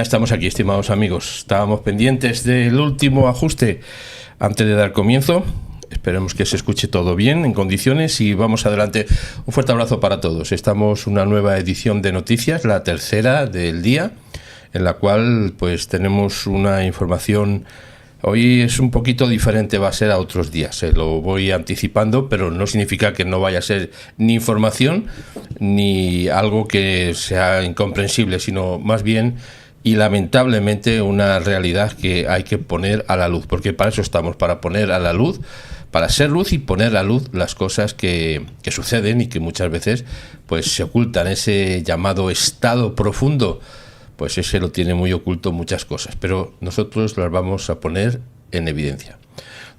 Estamos aquí, estimados amigos. Estábamos pendientes del último ajuste antes de dar comienzo. Esperemos que se escuche todo bien, en condiciones, y vamos adelante. Un fuerte abrazo para todos. Estamos en una nueva edición de noticias, la tercera del día, en la cual pues tenemos una información. Hoy es un poquito diferente, va a ser a otros días, se lo voy anticipando, pero no significa que no vaya a ser ni información ni algo que sea incomprensible, sino más bien y lamentablemente una realidad que hay que poner a la luz, porque para eso estamos, para poner a la luz, para ser luz y poner a luz las cosas que suceden y que muchas veces pues se ocultan. Ese llamado estado profundo, pues ese lo tiene muy oculto muchas cosas, pero nosotros las vamos a poner en evidencia.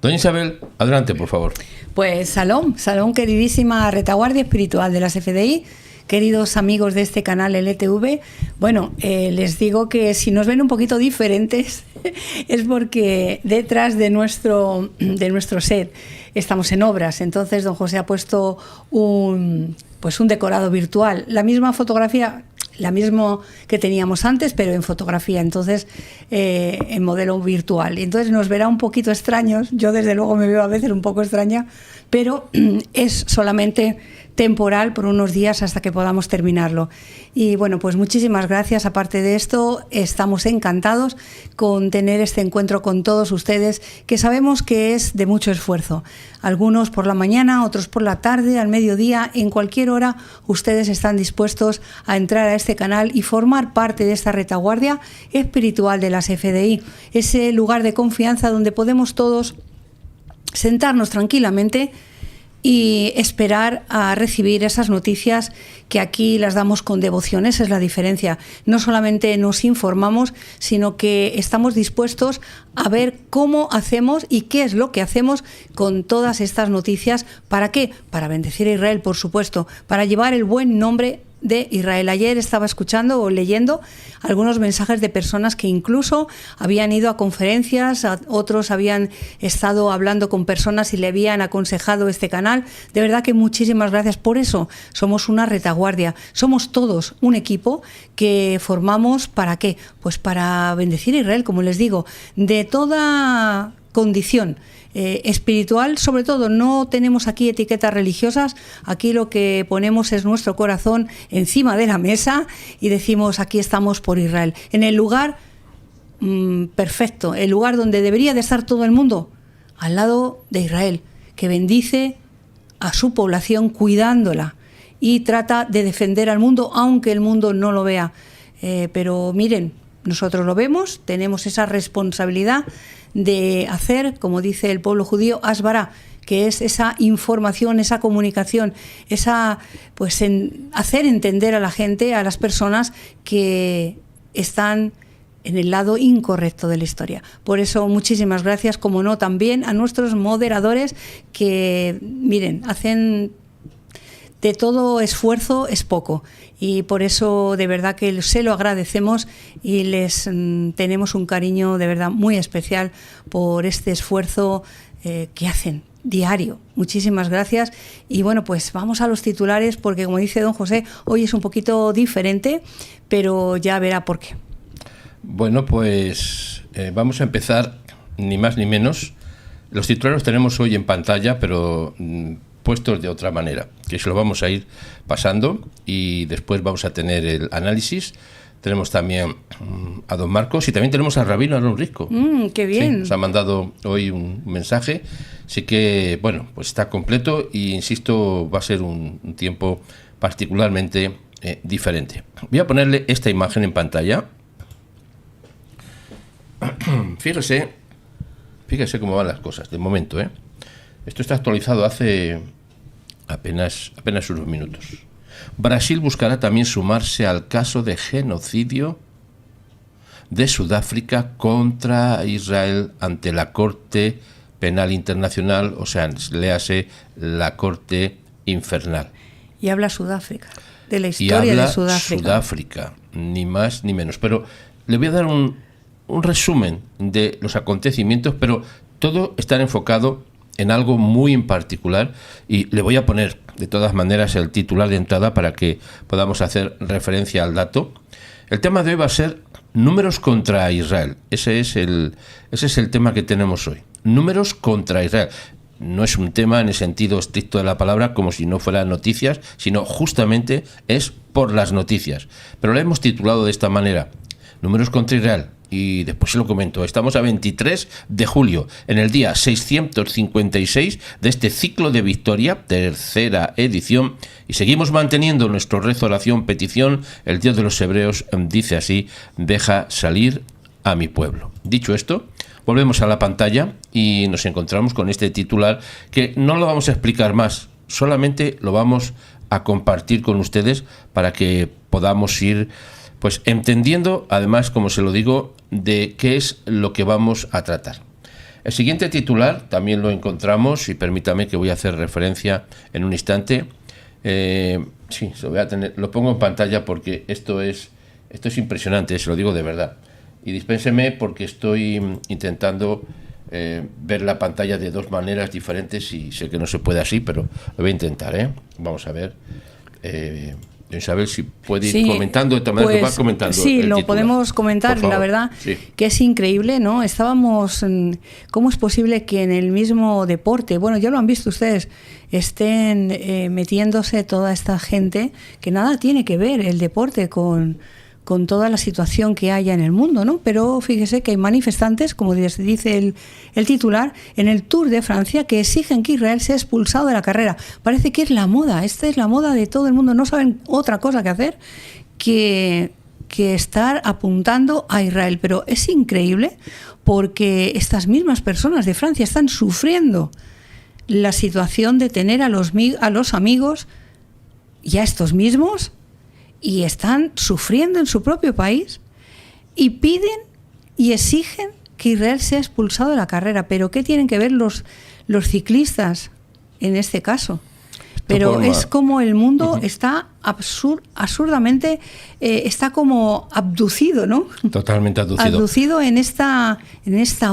Doña Isabel, adelante, por favor. Pues Salón, queridísima retaguardia espiritual de las FDI, queridos amigos de este canal LTV, bueno, les digo que si nos ven un poquito diferentes es porque detrás de nuestro set estamos en obras. Entonces don José ha puesto un decorado virtual, la misma fotografía, la misma que teníamos antes, pero en fotografía, entonces en modelo virtual. Y entonces nos verá un poquito extraños, yo desde luego me veo a veces un poco extraña, pero es solamente temporal por unos días hasta que podamos terminarlo. Y bueno, pues muchísimas gracias. Aparte de esto, estamos encantados con tener este encuentro con todos ustedes, que sabemos que es de mucho esfuerzo. Algunos por la mañana, otros por la tarde, al mediodía, en cualquier hora, ustedes están dispuestos a entrar a este canal y formar parte de esta retaguardia espiritual de las FDI, ese lugar de confianza donde podemos todos sentarnos tranquilamente y esperar a recibir esas noticias que aquí las damos con devoción. Esa es la diferencia. No solamente nos informamos, sino que estamos dispuestos a ver cómo hacemos y qué es lo que hacemos con todas estas noticias. ¿Para qué? Para bendecir a Israel, por supuesto, para llevar el buen nombre de Israel. Ayer estaba escuchando o leyendo algunos mensajes de personas que incluso habían ido a conferencias, otros habían estado hablando con personas y le habían aconsejado este canal. De verdad que muchísimas gracias. Por eso somos una retaguardia, somos todos un equipo que formamos, ¿para qué? Pues para bendecir a Israel, como les digo, de toda condición espiritual. Sobre todo no tenemos aquí etiquetas religiosas, aquí lo que ponemos es nuestro corazón encima de la mesa y decimos: aquí estamos por Israel, en el lugar perfecto, el lugar donde debería de estar todo el mundo, al lado de Israel, que bendice a su población cuidándola y trata de defender al mundo, aunque el mundo no lo vea. Pero miren, nosotros lo vemos, tenemos esa responsabilidad de hacer, como dice el pueblo judío, asbará, que es esa información, esa comunicación, esa, pues hacer entender a la gente, a las personas que están en el lado incorrecto de la historia. Por eso muchísimas gracias, como no, también a nuestros moderadores que, miren, hacen de todo esfuerzo es poco, y por eso de verdad que se lo agradecemos y les tenemos un cariño de verdad muy especial por este esfuerzo que hacen diario. Muchísimas gracias. Y bueno, pues vamos a los titulares, porque como dice don José, hoy es un poquito diferente, pero ya verá por qué. Bueno, pues vamos a empezar, ni más ni menos. Los titulares los tenemos hoy en pantalla, pero puestos de otra manera, que se lo vamos a ir pasando, y después vamos a tener el análisis. Tenemos también a don Marcos y también tenemos a Rabino Aaron Risco. ¡Qué bien! Sí, nos ha mandado hoy un mensaje, así que bueno, pues está completo y insisto, va a ser un tiempo particularmente diferente. Voy a ponerle esta imagen en pantalla. Fíjese cómo van las cosas de momento, ¿eh? Esto está actualizado hace apenas unos minutos. Brasil buscará también sumarse al caso de genocidio de Sudáfrica contra Israel ante la Corte Penal Internacional, o sea, léase la Corte Infernal. Y habla Sudáfrica, de la historia de Sudáfrica, ni más ni menos. Pero le voy a dar un resumen de los acontecimientos, pero todo está enfocado en algo muy en particular, y le voy a poner de todas maneras el titular de entrada para que podamos hacer referencia al dato. El tema de hoy va a ser números contra Israel. Ese es el tema que tenemos hoy. Números contra Israel. No es un tema en el sentido estricto de la palabra, como si no fueran noticias, sino justamente es por las noticias. Pero lo hemos titulado de esta manera: números contra Israel. Y después se lo comento. Estamos a 23 de julio, en el día 656 de este ciclo de Victoria, tercera edición, y seguimos manteniendo nuestro rezo, oración, petición. El Dios de los Hebreos dice así: deja salir a mi pueblo. Dicho esto, volvemos a la pantalla y nos encontramos con este titular que no lo vamos a explicar más, solamente lo vamos a compartir con ustedes para que podamos ir pues entendiendo, además, como se lo digo, de qué es lo que vamos a tratar. El siguiente titular también lo encontramos, y permítame que voy a hacer referencia en un instante. Sí, lo pongo en pantalla porque esto es impresionante, se lo digo de verdad. Y dispénseme porque estoy intentando ver la pantalla de dos maneras diferentes y sé que no se puede así, pero lo voy a intentar, Vamos a ver. Isabel, si puede ir comentando de tal manera que va comentando. Sí, el lo titular, podemos comentar, la verdad, sí, que es increíble, ¿no? ¿Cómo es posible que en el mismo deporte, bueno, ya lo han visto ustedes, estén metiéndose toda esta gente que nada tiene que ver el deporte con toda la situación que haya en el mundo, ¿no? Pero fíjese que hay manifestantes, como dice el titular, en el Tour de Francia, que exigen que Israel sea expulsado de la carrera. Parece que es la moda, esta es la moda de todo el mundo, no saben otra cosa que hacer que estar apuntando a Israel. Pero es increíble porque estas mismas personas de Francia están sufriendo la situación de tener a los amigos y a estos mismos, y están sufriendo en su propio país y piden y exigen que Israel sea expulsado de la carrera. ¿Pero qué tienen que ver los ciclistas en este caso? Pero es como el mundo está absurdamente, está como abducido, ¿no? Totalmente abducido. Abducido en esta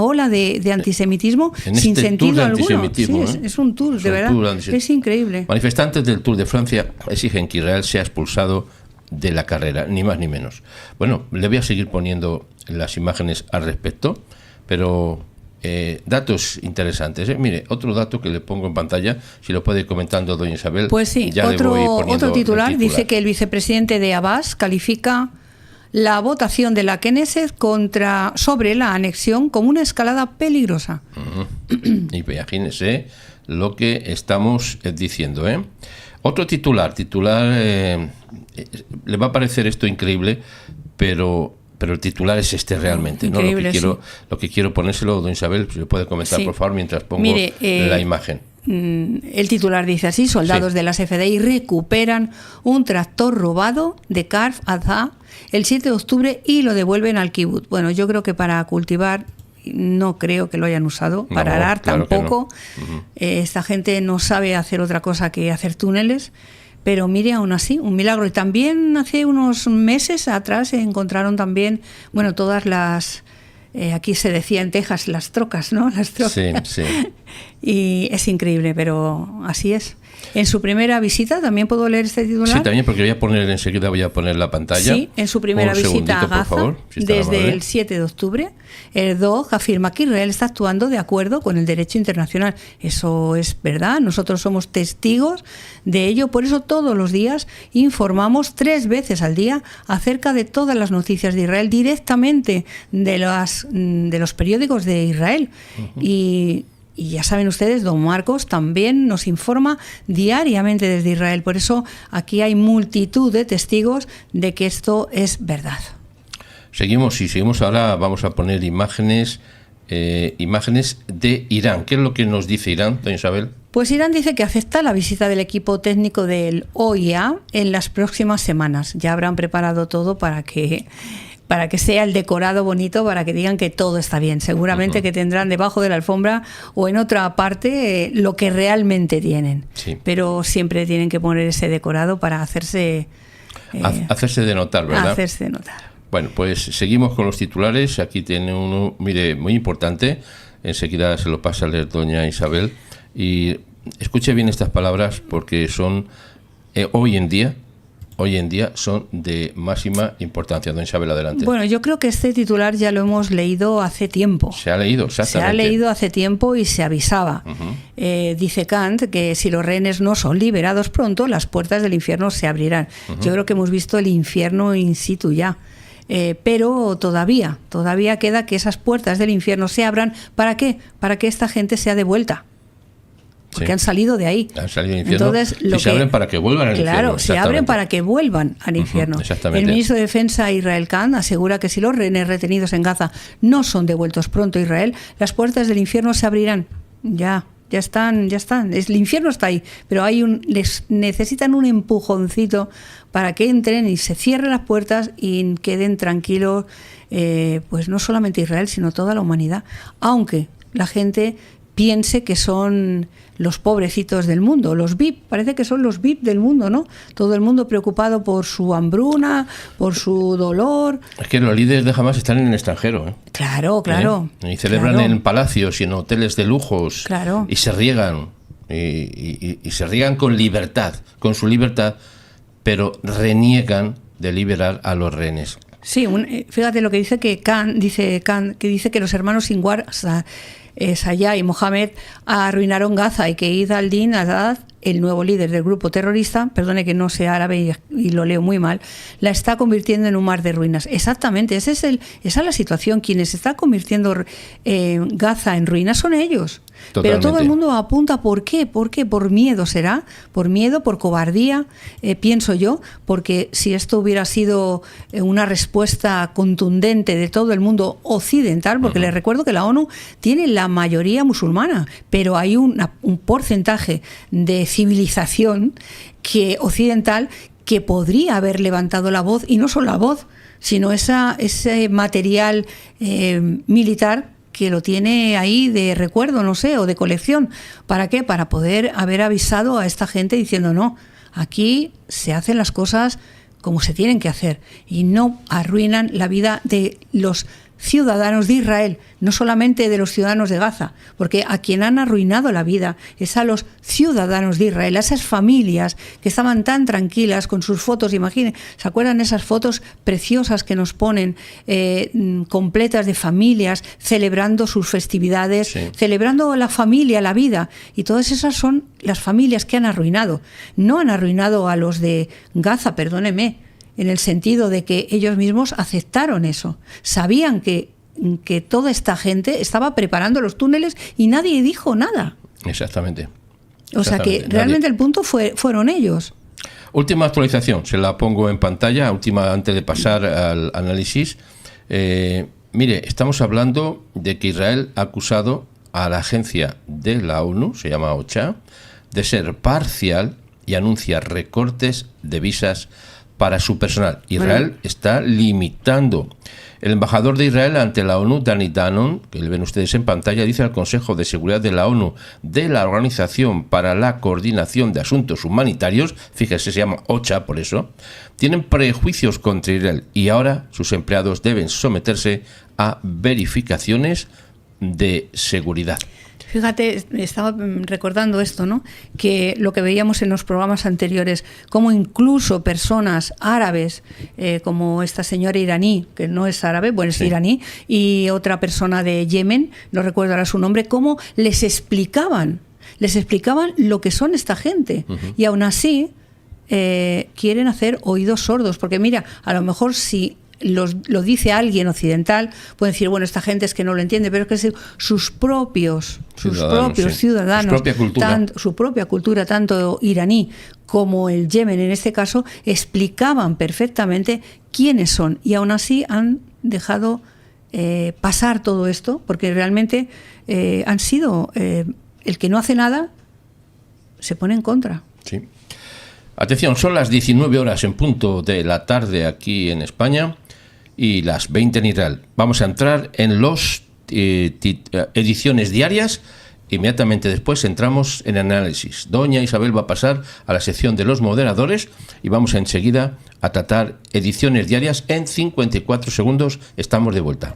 ola de antisemitismo sin sentido alguno. Sí, es un tour, de verdad. Es increíble. Manifestantes del Tour de Francia exigen que Israel sea expulsado de la carrera, ni más ni menos. Bueno, le voy a seguir poniendo las imágenes al respecto, pero datos interesantes. Mire, otro dato que le pongo en pantalla, si lo puede ir comentando doña Isabel. Pues sí, otro titular dice que el vicepresidente de Abbas califica la votación de la Knesset sobre la anexión como una escalada peligrosa. Y imagínese lo que estamos diciendo, Otro titular, le va a parecer esto increíble, pero el titular es este realmente, ¿no? Lo que quiero ponérselo, don Isabel, si le puede comentar, por favor, mientras pongo la imagen. El titular dice así: soldados de las FDI recuperan un tractor robado de Kfar Aza el 7 de octubre y lo devuelven al kibutz. Bueno, yo creo que para cultivar no creo que lo hayan usado, para arar tampoco. No. Esta gente no sabe hacer otra cosa que hacer túneles. Pero mire, aún así, un milagro. Y también hace unos meses atrás se encontraron también, bueno, todas las, aquí se decía en Texas, las trocas, ¿no? Las trocas. Sí. Y es increíble, pero así es. En su primera visita, ¿también puedo leer este titular? Sí, también, porque enseguida voy a poner la pantalla. Sí, en su primera visita a Gaza, favor, si desde el 7 de octubre, el DOG afirma que Israel está actuando de acuerdo con el derecho internacional. Eso es verdad, nosotros somos testigos de ello, por eso todos los días informamos 3 veces al día acerca de todas las noticias de Israel directamente de los periódicos de Israel. Y ya saben ustedes, don Marcos también nos informa diariamente desde Israel. Por eso aquí hay multitud de testigos de que esto es verdad. Seguimos ahora, vamos a poner imágenes de Irán. ¿Qué es lo que nos dice Irán, doña Isabel? Pues Irán dice que acepta la visita del equipo técnico del OIA en las próximas semanas. Ya habrán preparado todo para que sea el decorado bonito, para que digan que todo está bien. Seguramente que tendrán debajo de la alfombra o en otra parte lo que realmente tienen. Sí. Pero siempre tienen que poner ese decorado para hacerse de notar, ¿verdad? Hacerse de notar. Bueno, pues seguimos con los titulares. Aquí tiene uno, mire, muy importante. Enseguida se lo pasa a leer doña Isabel. Y escuche bien estas palabras porque son hoy en día hoy en día son de máxima importancia. Don Isabel, adelante. Bueno, yo creo que este titular ya lo hemos leído hace tiempo. Se ha leído, exactamente. Se ha leído hace tiempo y se avisaba. Dice Kant que si los rehenes no son liberados pronto, las puertas del infierno se abrirán. Yo creo que hemos visto el infierno in situ ya. Pero todavía queda que esas puertas del infierno se abran. ¿Para qué? Para que esta gente sea devuelta. Porque han salido de ahí. Han salido del infierno. Entonces, y se abren para que vuelvan al infierno. Claro, se abren para que vuelvan al infierno. Exactamente. El ministro de Defensa, Israel Khan, asegura que si los rehenes retenidos en Gaza no son devueltos pronto a Israel, las puertas del infierno se abrirán. Ya están. El infierno está ahí, pero les necesitan un empujoncito para que entren y se cierren las puertas y queden tranquilos, pues no solamente Israel, sino toda la humanidad. Aunque la gente piense que son los pobrecitos del mundo, los VIP, parece que son los VIP del mundo, ¿no? Todo el mundo preocupado por su hambruna, por su dolor. Es que los líderes de Hamas están en el extranjero, ¿eh? Claro. Y celebran en palacios y en hoteles de lujos. Claro. Y se riegan. Y se riegan con libertad, con su libertad, pero reniegan de liberar a los rehenes. Sí, fíjate lo que dice Khan dice que los hermanos Sinwar, Sayah y Mohammed arruinaron Gaza y que Id al-Din Azad, el nuevo líder del grupo terrorista, perdone que no sea árabe y lo leo muy mal, la está convirtiendo en un mar de ruinas. Exactamente, esa es la situación. Quienes están convirtiendo Gaza en ruinas son ellos. Totalmente. Pero todo el mundo apunta, ¿por qué? ¿Por miedo será? ¿Por miedo? ¿Por cobardía? Pienso yo, porque si esto hubiera sido una respuesta contundente de todo el mundo occidental, porque les recuerdo que la ONU tiene la mayoría musulmana, pero hay un porcentaje de civilización occidental que podría haber levantado la voz, y no solo la voz, sino ese material militar que lo tiene ahí de recuerdo, no sé, o de colección. ¿Para qué? Para poder haber avisado a esta gente diciendo, no, aquí se hacen las cosas como se tienen que hacer y no arruinan la vida de los ciudadanos de Israel, no solamente de los ciudadanos de Gaza, porque a quien han arruinado la vida es a los ciudadanos de Israel, a esas familias que estaban tan tranquilas con sus fotos. Imaginen, ¿se acuerdan esas fotos preciosas que nos ponen completas de familias celebrando sus festividades, sí, celebrando la familia, la vida? Y todas esas son las familias que han arruinado. No han arruinado a los de Gaza, perdóneme, en el sentido de que ellos mismos aceptaron eso. Sabían que toda esta gente estaba preparando los túneles y nadie dijo nada. Exactamente. O sea que realmente el punto fueron ellos. Última actualización, se la pongo en pantalla, última antes de pasar al análisis. Mire, estamos hablando de que Israel ha acusado a la agencia de la ONU, se llama OCHA, de ser parcial y anuncia recortes de visas para su personal. Israel está limitando. El embajador de Israel ante la ONU, Danny Danon, que le ven ustedes en pantalla, dice al Consejo de Seguridad de la ONU, de la Organización para la Coordinación de Asuntos Humanitarios, fíjese, se llama OCHA por eso, tienen prejuicios contra Israel y ahora sus empleados deben someterse a verificaciones de seguridad. Fíjate, estaba recordando esto, ¿no? Que lo que veíamos en los programas anteriores, como incluso personas árabes, como esta señora iraní, que no es árabe, bueno, es iraní, y otra persona de Yemen, no recuerdo ahora su nombre, cómo les explicaban lo que son esta gente. Y aún así quieren hacer oídos sordos, porque mira, a lo mejor si lo dice alguien occidental, pueden decir, bueno, esta gente es que no lo entiende, pero es que sus propios ciudadanos, su propia cultura, tanto iraní como el Yemen en este caso, explicaban perfectamente quiénes son, y aún así han dejado pasar todo esto, porque realmente han sido el que no hace nada se pone en contra. Sí. Atención, son las 19 horas en punto de la tarde aquí en España y las 20 en Israel. Vamos a entrar en los ediciones diarias. Inmediatamente después entramos en análisis. Doña Isabel va a pasar a la sección de los moderadores y vamos enseguida a tratar ediciones diarias. En 54 segundos estamos de vuelta.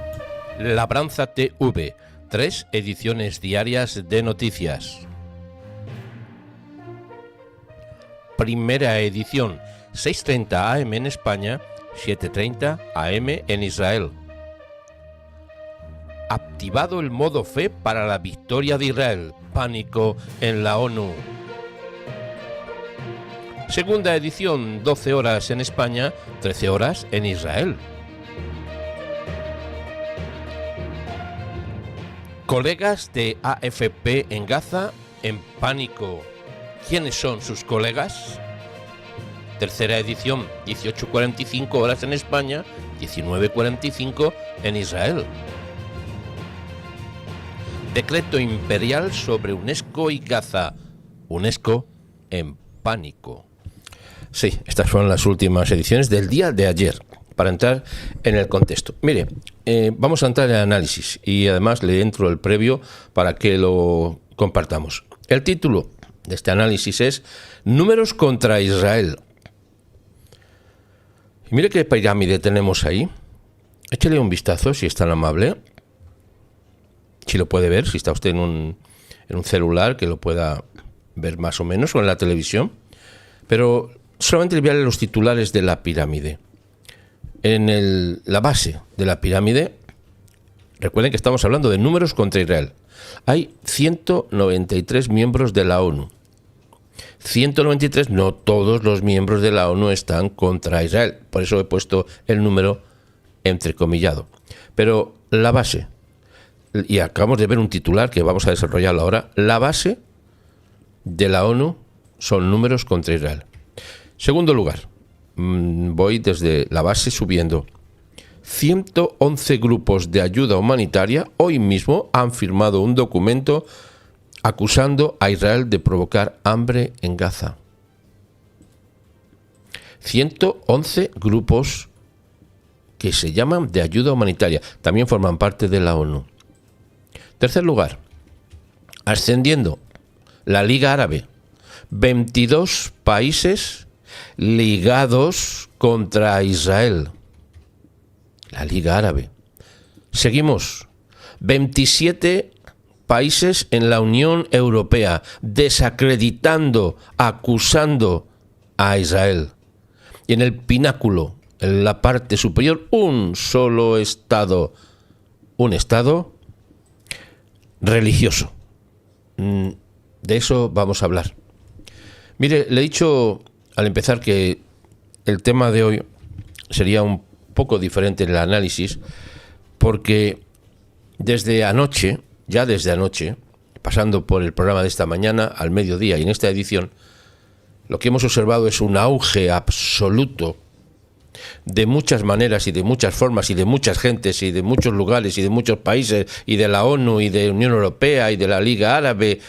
Labranza TV, 3 ediciones diarias de noticias. Primera edición, 6:30 AM en España, 7:30 AM en Israel. Activado el modo fe para la victoria de Israel. Pánico en la ONU. Segunda edición, 12 horas en España, 13 horas en Israel. Colegas de AFP en Gaza en pánico. ¿Quiénes son sus colegas? Tercera edición, 18:45 horas en España, 19:45 en Israel. Decreto imperial sobre UNESCO y Gaza. UNESCO en pánico. Sí, estas fueron las últimas ediciones del día de ayer, para entrar en el contexto. Mire, vamos a entrar en el análisis y además le entro el previo para que lo compartamos. El título de este análisis es Números contra Israel. Y mire qué pirámide tenemos ahí. Échele un vistazo si es tan amable. Si lo puede ver, si está usted en un celular que lo pueda ver más o menos, o en la televisión. Pero solamente le voy a leer los titulares de la pirámide. En la base de la pirámide, recuerden que estamos hablando de números contra Israel. Hay 193 miembros de la ONU. 193, no todos los miembros de la ONU están contra Israel. Por eso he puesto el número entrecomillado. Pero la base, y acabamos de ver un titular que vamos a desarrollarlo ahora, la base de la ONU son números contra Israel. Segundo lugar, voy desde la base subiendo. 111 grupos de ayuda humanitaria hoy mismo han firmado un documento acusando a Israel de provocar hambre en Gaza. 111 grupos que se llaman de ayuda humanitaria. También forman parte de la ONU. Tercer lugar, ascendiendo, la Liga Árabe. 22 países ligados contra Israel. La Liga Árabe. Seguimos. 27 países en la Unión Europea desacreditando, acusando a Israel. Y en el pináculo, en la parte superior, un solo Estado. Un Estado religioso. De eso vamos a hablar. Mire, le he dicho al empezar que el tema de hoy sería un poco diferente en el análisis, porque desde anoche, pasando por el programa de esta mañana al mediodía y en esta edición, lo que hemos observado es un auge absoluto de muchas maneras y de muchas formas y de muchas gentes y de muchos lugares y de muchos países y de la ONU y de la Unión Europea y de la Liga Árabe,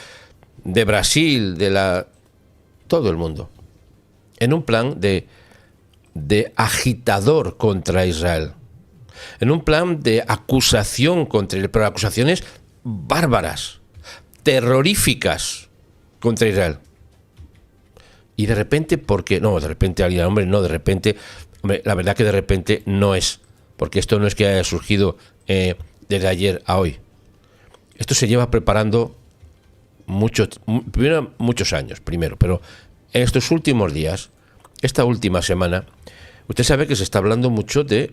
de Brasil, todo el mundo, en un plan de agitador contra Israel, en un plan de acusación contra Israel, pero acusaciones bárbaras, terroríficas contra Israel. Y de repente, ¿por qué? No, de repente alguien, la verdad que de repente no es, porque esto no es que haya surgido desde ayer a hoy. Esto se lleva preparando muchos años, pero en estos últimos días, esta última semana, usted sabe que se está hablando mucho de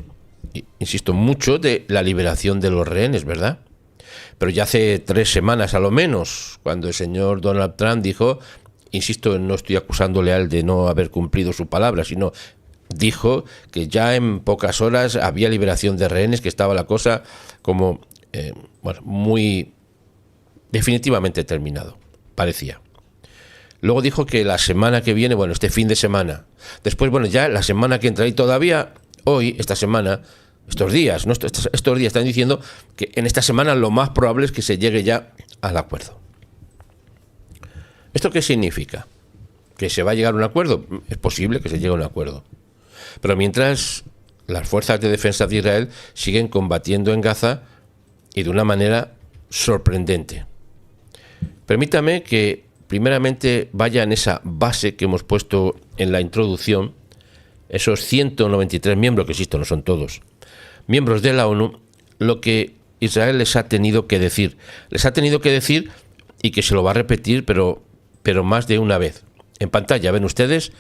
la liberación de los rehenes, ¿verdad? Pero ya hace 3 semanas a lo menos, cuando el señor Donald Trump dijo, insisto, no estoy acusándole a él de no haber cumplido su palabra, sino dijo que ya en pocas horas había liberación de rehenes, que estaba la cosa como, muy definitivamente terminado, parecía. Luego dijo que la semana que viene, este fin de semana. Después, ya la semana que entra y todavía hoy, esta semana, estos días están diciendo que en esta semana lo más probable es que se llegue ya al acuerdo. ¿Esto qué significa? ¿Que se va a llegar a un acuerdo? Es posible que se llegue a un acuerdo. Pero mientras las fuerzas de defensa de Israel siguen combatiendo en Gaza y de una manera sorprendente. Permítame que primeramente vaya en esa base que hemos puesto en la introducción, esos 193 miembros, que insisto, no son todos, miembros de la ONU, lo que Israel les ha tenido que decir. Les ha tenido que decir, y que se lo va a repetir, pero más de una vez. En pantalla ven ustedes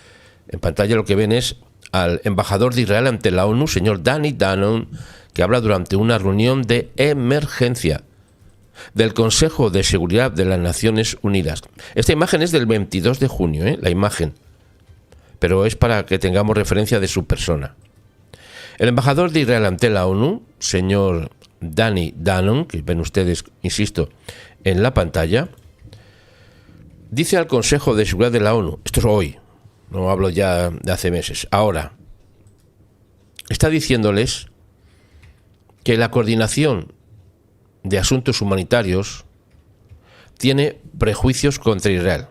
En pantalla lo que ven es al embajador de Israel ante la ONU, señor Danny Danon, que habla durante una reunión de emergencia del Consejo de Seguridad de las Naciones Unidas. Esta imagen es del 22 de junio, la imagen, pero es para que tengamos referencia de su persona. El embajador de Israel ante la ONU, señor Danny Danon, que ven ustedes, insisto, en la pantalla, dice al Consejo de Seguridad de la ONU, esto es hoy, no hablo ya de hace meses, ahora, está diciéndoles que la coordinación de asuntos humanitarios tiene prejuicios contra Israel.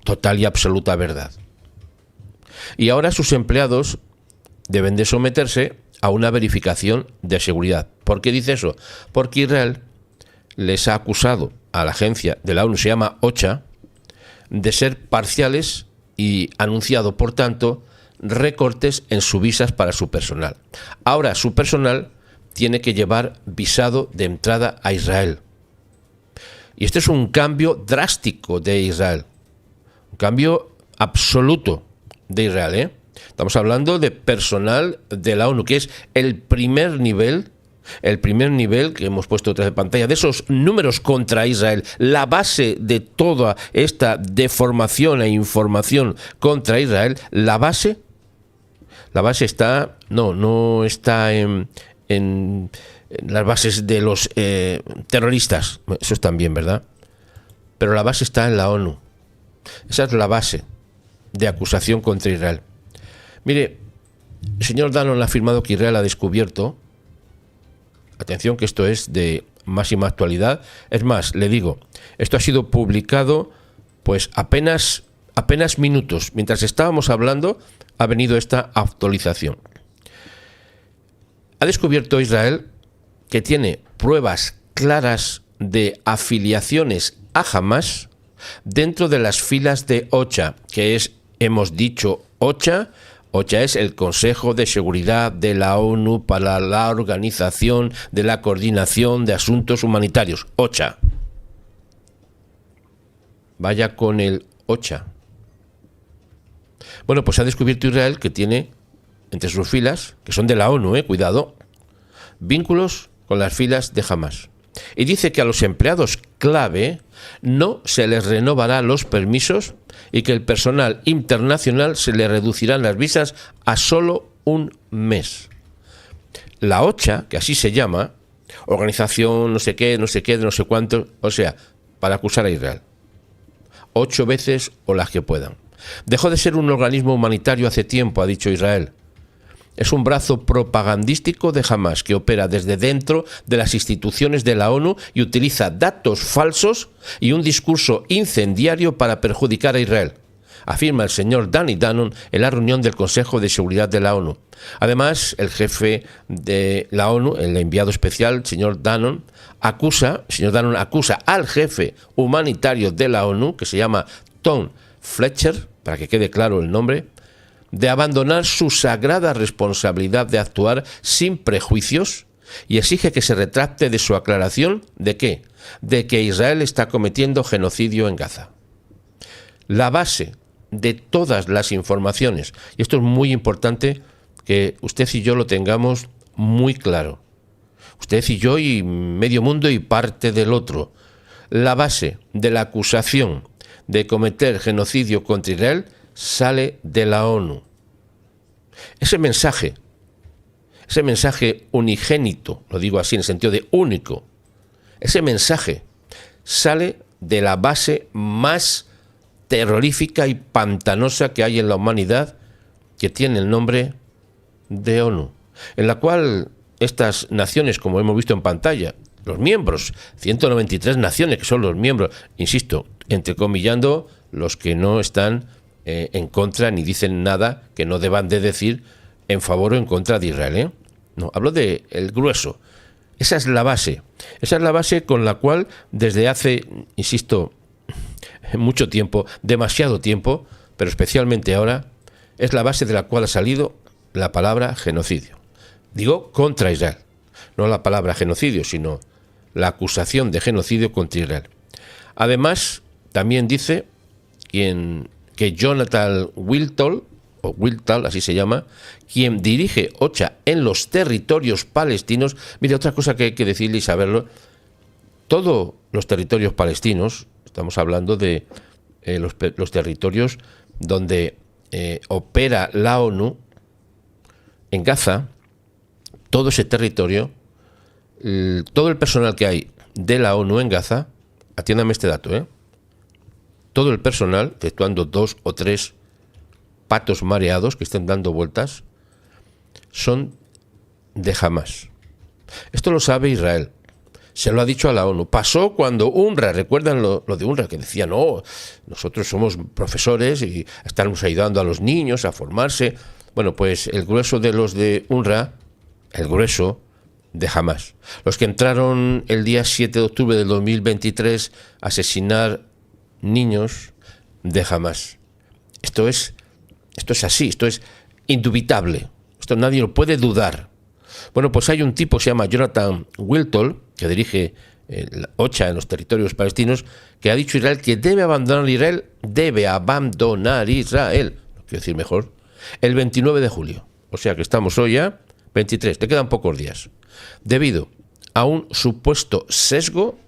Total y absoluta verdad. Y ahora sus empleados deben de someterse a una verificación de seguridad. ¿Por qué dice eso? Porque Israel les ha acusado a la agencia de la ONU, se llama OCHA, de ser parciales y anunciado, por tanto, recortes en sus visas para su personal. Ahora su personal tiene que llevar visado de entrada a Israel. Y este es un cambio drástico de Israel. Un cambio absoluto de Israel, Estamos hablando de personal de la ONU, que es el primer nivel que hemos puesto detrás de pantalla, de esos números contra Israel, la base de toda esta deformación e información contra Israel, la base está, no está en las bases de los terroristas, eso está bien, ¿verdad? Pero la base está en la ONU. Esa es la base de acusación contra Israel. Mire, el señor Danon ha afirmado que Israel ha descubierto, atención que esto es de máxima actualidad, es más, le digo, esto ha sido publicado pues apenas minutos, mientras estábamos hablando ha venido esta actualización. Ha descubierto Israel que tiene pruebas claras de afiliaciones a Hamás dentro de las filas de OCHA, que es, hemos dicho, OCHA es el Consejo de Seguridad de la ONU para la Organización de la Coordinación de Asuntos Humanitarios, OCHA. Vaya con el OCHA. Bueno, pues ha descubierto Israel que tiene entre sus filas, que son de la ONU, cuidado, vínculos con las filas de Hamás. Y dice que a los empleados clave no se les renovará los permisos y que el personal internacional se le reducirán las visas a solo un mes. La OCHA, que así se llama, organización no sé qué, no sé cuánto, o sea, para acusar a Israel. 8 veces o las que puedan. Dejó de ser un organismo humanitario hace tiempo, ha dicho Israel. Es un brazo propagandístico de Hamás que opera desde dentro de las instituciones de la ONU y utiliza datos falsos y un discurso incendiario para perjudicar a Israel, afirma el señor Danny Danon en la reunión del Consejo de Seguridad de la ONU. Además, el jefe de la ONU, el enviado especial, señor Danon acusa al jefe humanitario de la ONU, que se llama Tom Fletcher, para que quede claro el nombre, de abandonar su sagrada responsabilidad de actuar sin prejuicios y exige que se retracte de su aclaración ¿de qué? De que Israel está cometiendo genocidio en Gaza. La base de todas las informaciones, y esto es muy importante que usted y yo lo tengamos muy claro, usted y yo y medio mundo y parte del otro, la base de la acusación de cometer genocidio contra Israel sale de la ONU. Ese mensaje unigénito, lo digo así en el sentido de único, ese mensaje sale de la base más terrorífica y pantanosa que hay en la humanidad, que tiene el nombre de ONU, en la cual estas naciones, como hemos visto en pantalla, los miembros, 193 naciones que son los miembros, insisto, entrecomillando los que no están en contra ni dicen nada que no deban de decir en favor o en contra de Israel. No, hablo de el grueso. Esa es la base con la cual desde hace, insisto, mucho tiempo, demasiado tiempo, pero especialmente ahora, es la base de la cual ha salido la palabra genocidio. Digo contra Israel, no la palabra genocidio, sino la acusación de genocidio contra Israel. Además, también dice que Jonathan Wiltol, o Wiltal, así se llama, quien dirige OCHA en los territorios palestinos. Mire, otra cosa que hay que decirle y saberlo, todos los territorios palestinos, estamos hablando de los territorios donde opera la ONU, en Gaza, todo ese territorio, todo el personal que hay de la ONU en Gaza, atiéndame este dato, todo el personal, exceptuando 2 o 3 patos mareados que estén dando vueltas, son de Hamás. Esto lo sabe Israel. Se lo ha dicho a la ONU. Pasó cuando UNRWA, recuerdan lo de UNRWA, que decía, no, nosotros somos profesores y estamos ayudando a los niños a formarse. Bueno, pues el grueso de los de UNRWA, el grueso de Hamás. Los que entraron el día 7 de octubre del 2023 a asesinar niños de Hamás. Esto es así, esto es indubitable. Esto nadie lo puede dudar. Bueno, pues hay un tipo que se llama Jonathan Wiltal, que dirige la OCHA en los territorios palestinos, que ha dicho Israel que debe abandonar Israel, no quiero decir mejor, el 29 de julio. O sea que estamos hoy ya 23, le quedan pocos días. Debido a un supuesto sesgo,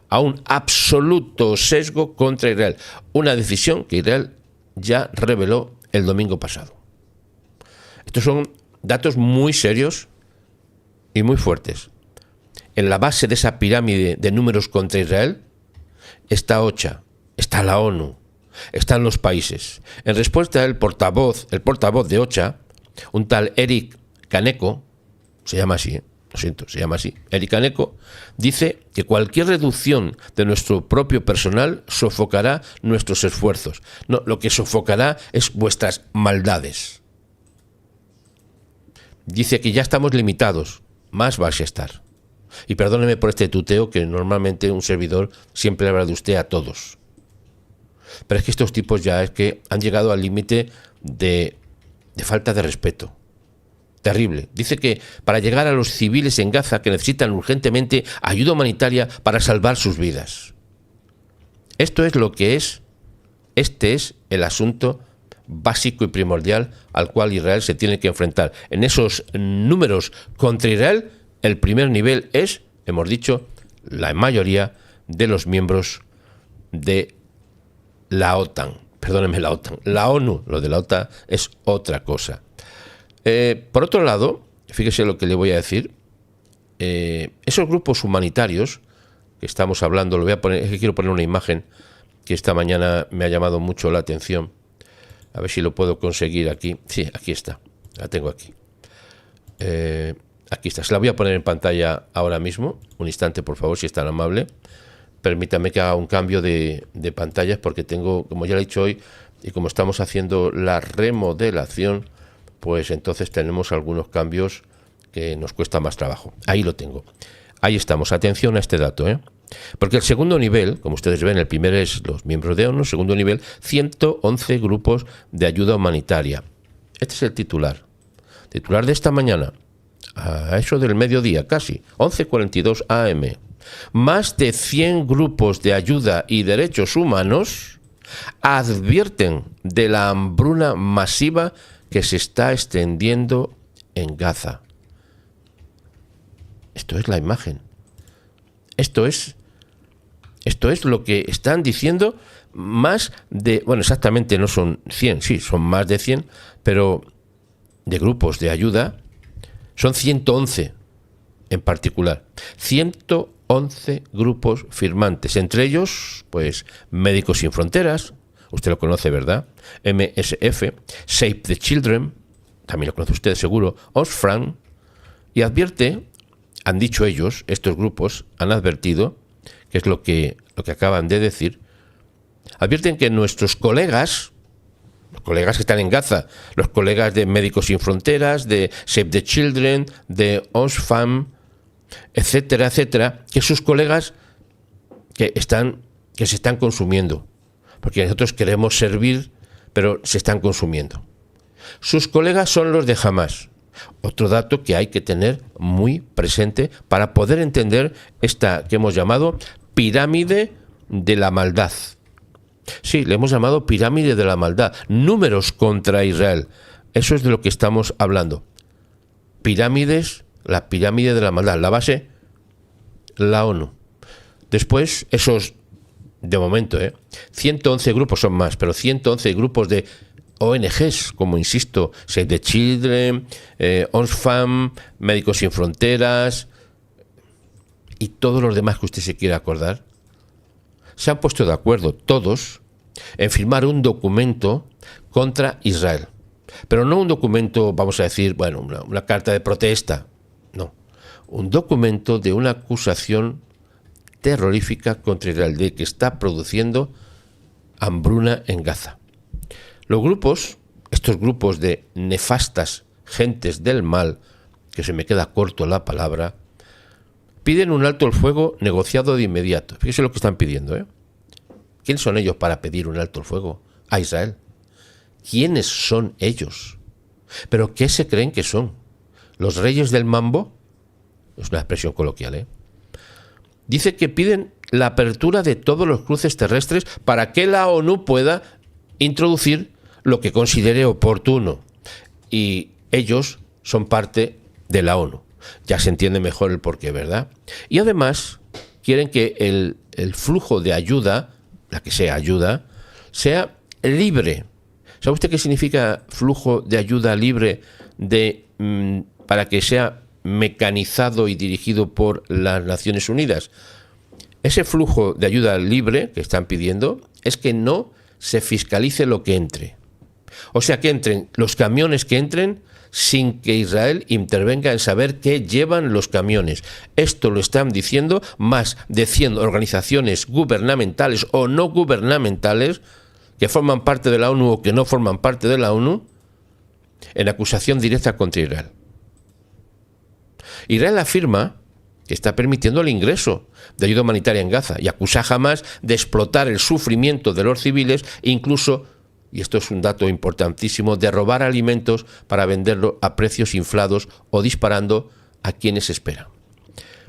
a un absoluto sesgo contra Israel. Una decisión que Israel ya reveló el domingo pasado. Estos son datos muy serios y muy fuertes. En la base de esa pirámide de números contra Israel está OCHA, está la ONU, están los países. En respuesta, el portavoz de OCHA, un tal Eric Kaneko, se llama así, lo siento, se llama así, Eric Kaneko, dice que cualquier reducción de nuestro propio personal sofocará nuestros esfuerzos. No, lo que sofocará es vuestras maldades. Dice que ya estamos limitados, más vais a estar. Y perdóneme por este tuteo, que normalmente un servidor siempre habla de usted a todos. Pero es que estos tipos ya es que han llegado al límite de falta de respeto. Terrible. Dice que para llegar a los civiles en Gaza que necesitan urgentemente ayuda humanitaria para salvar sus vidas. Esto es lo que es, este es el asunto básico y primordial al cual Israel se tiene que enfrentar. En esos números contra Israel, el primer nivel es, hemos dicho, la mayoría de los miembros de la OTAN. Perdónenme, la OTAN. La ONU, lo de la OTAN es otra cosa. Por otro lado, fíjese lo que le voy a decir, esos grupos humanitarios que estamos hablando, lo voy a poner, es que quiero poner una imagen que esta mañana me ha llamado mucho la atención. A ver si lo puedo conseguir aquí. Sí, aquí está. La tengo aquí. Aquí está. Se la voy a poner en pantalla ahora mismo. Un instante, por favor, si es tan amable. Permítame que haga un cambio de pantallas porque tengo, como ya lo he dicho hoy, y como estamos haciendo la remodelación, pues entonces tenemos algunos cambios que nos cuesta más trabajo. Ahí lo tengo. Ahí estamos. Atención a este dato, Porque el segundo nivel, como ustedes ven, el primero es los miembros de ONU, el segundo nivel, 111 grupos de ayuda humanitaria. Este es el titular. Titular de esta mañana, a eso del mediodía, casi, 11:42 AM. Más de 100 grupos de ayuda y derechos humanos advierten de la hambruna masiva que se está extendiendo en Gaza. Esto es la imagen. Esto es lo que están diciendo más de... Bueno, exactamente no son 100, sí, son más de 100, pero de grupos de ayuda son 111 en particular. 111 grupos firmantes, entre ellos, pues, Médicos Sin Fronteras, usted lo conoce, ¿verdad? MSF, Save the Children, también lo conoce usted seguro, Oxfam, y advierte, han dicho ellos, estos grupos han advertido, que es lo que acaban de decir, advierten que nuestros colegas, los colegas que están en Gaza, los colegas de Médicos Sin Fronteras, de Save the Children, de Oxfam, etcétera, etcétera, que sus colegas que se están consumiendo, porque nosotros queremos servir, pero se están consumiendo. Sus colegas son los de Hamás. Otro dato que hay que tener muy presente para poder entender esta que hemos llamado pirámide de la maldad. Sí, le hemos llamado pirámide de la maldad. Números contra Israel. Eso es de lo que estamos hablando. Pirámides, la pirámide de la maldad. La base, la ONU. Después, esos, de momento, 111 grupos son más, pero 111 grupos de ONGs, como insisto, Save the Children, Oxfam, Médicos Sin Fronteras y todos los demás que usted se quiera acordar, se han puesto de acuerdo todos en firmar un documento contra Israel. Pero no un documento, vamos a decir, bueno, una carta de protesta, no. Un documento de una acusación terrorífica contra Israel, de que está produciendo hambruna en Gaza. Los grupos, estos grupos de nefastas gentes del mal, que se me queda corto la palabra, piden un alto el fuego negociado de inmediato. Fíjese lo que están pidiendo, ¿Quiénes son ellos para pedir un alto el fuego a Israel? ¿Quiénes son ellos? ¿Pero qué se creen que son? ¿Los reyes del mambo? Es una expresión coloquial, Dice que piden la apertura de todos los cruces terrestres para que la ONU pueda introducir lo que considere oportuno. Y ellos son parte de la ONU. Ya se entiende mejor el porqué, ¿verdad? Y además quieren que el flujo de ayuda, la que sea ayuda, sea libre. ¿Sabe usted qué significa flujo de ayuda libre para que sea mecanizado y dirigido por las Naciones Unidas? Ese flujo de ayuda libre que están pidiendo es que no se fiscalice lo que entre. O sea, que entren los camiones que entren sin que Israel intervenga en saber qué llevan los camiones. Esto lo están diciendo más de 100 organizaciones gubernamentales o no gubernamentales que forman parte de la ONU o que no forman parte de la ONU en acusación directa contra Israel. Israel afirma que está permitiendo el ingreso de ayuda humanitaria en Gaza y acusa a Hamás de explotar el sufrimiento de los civiles e incluso, y esto es un dato importantísimo, de robar alimentos para venderlo a precios inflados o disparando a quienes esperan.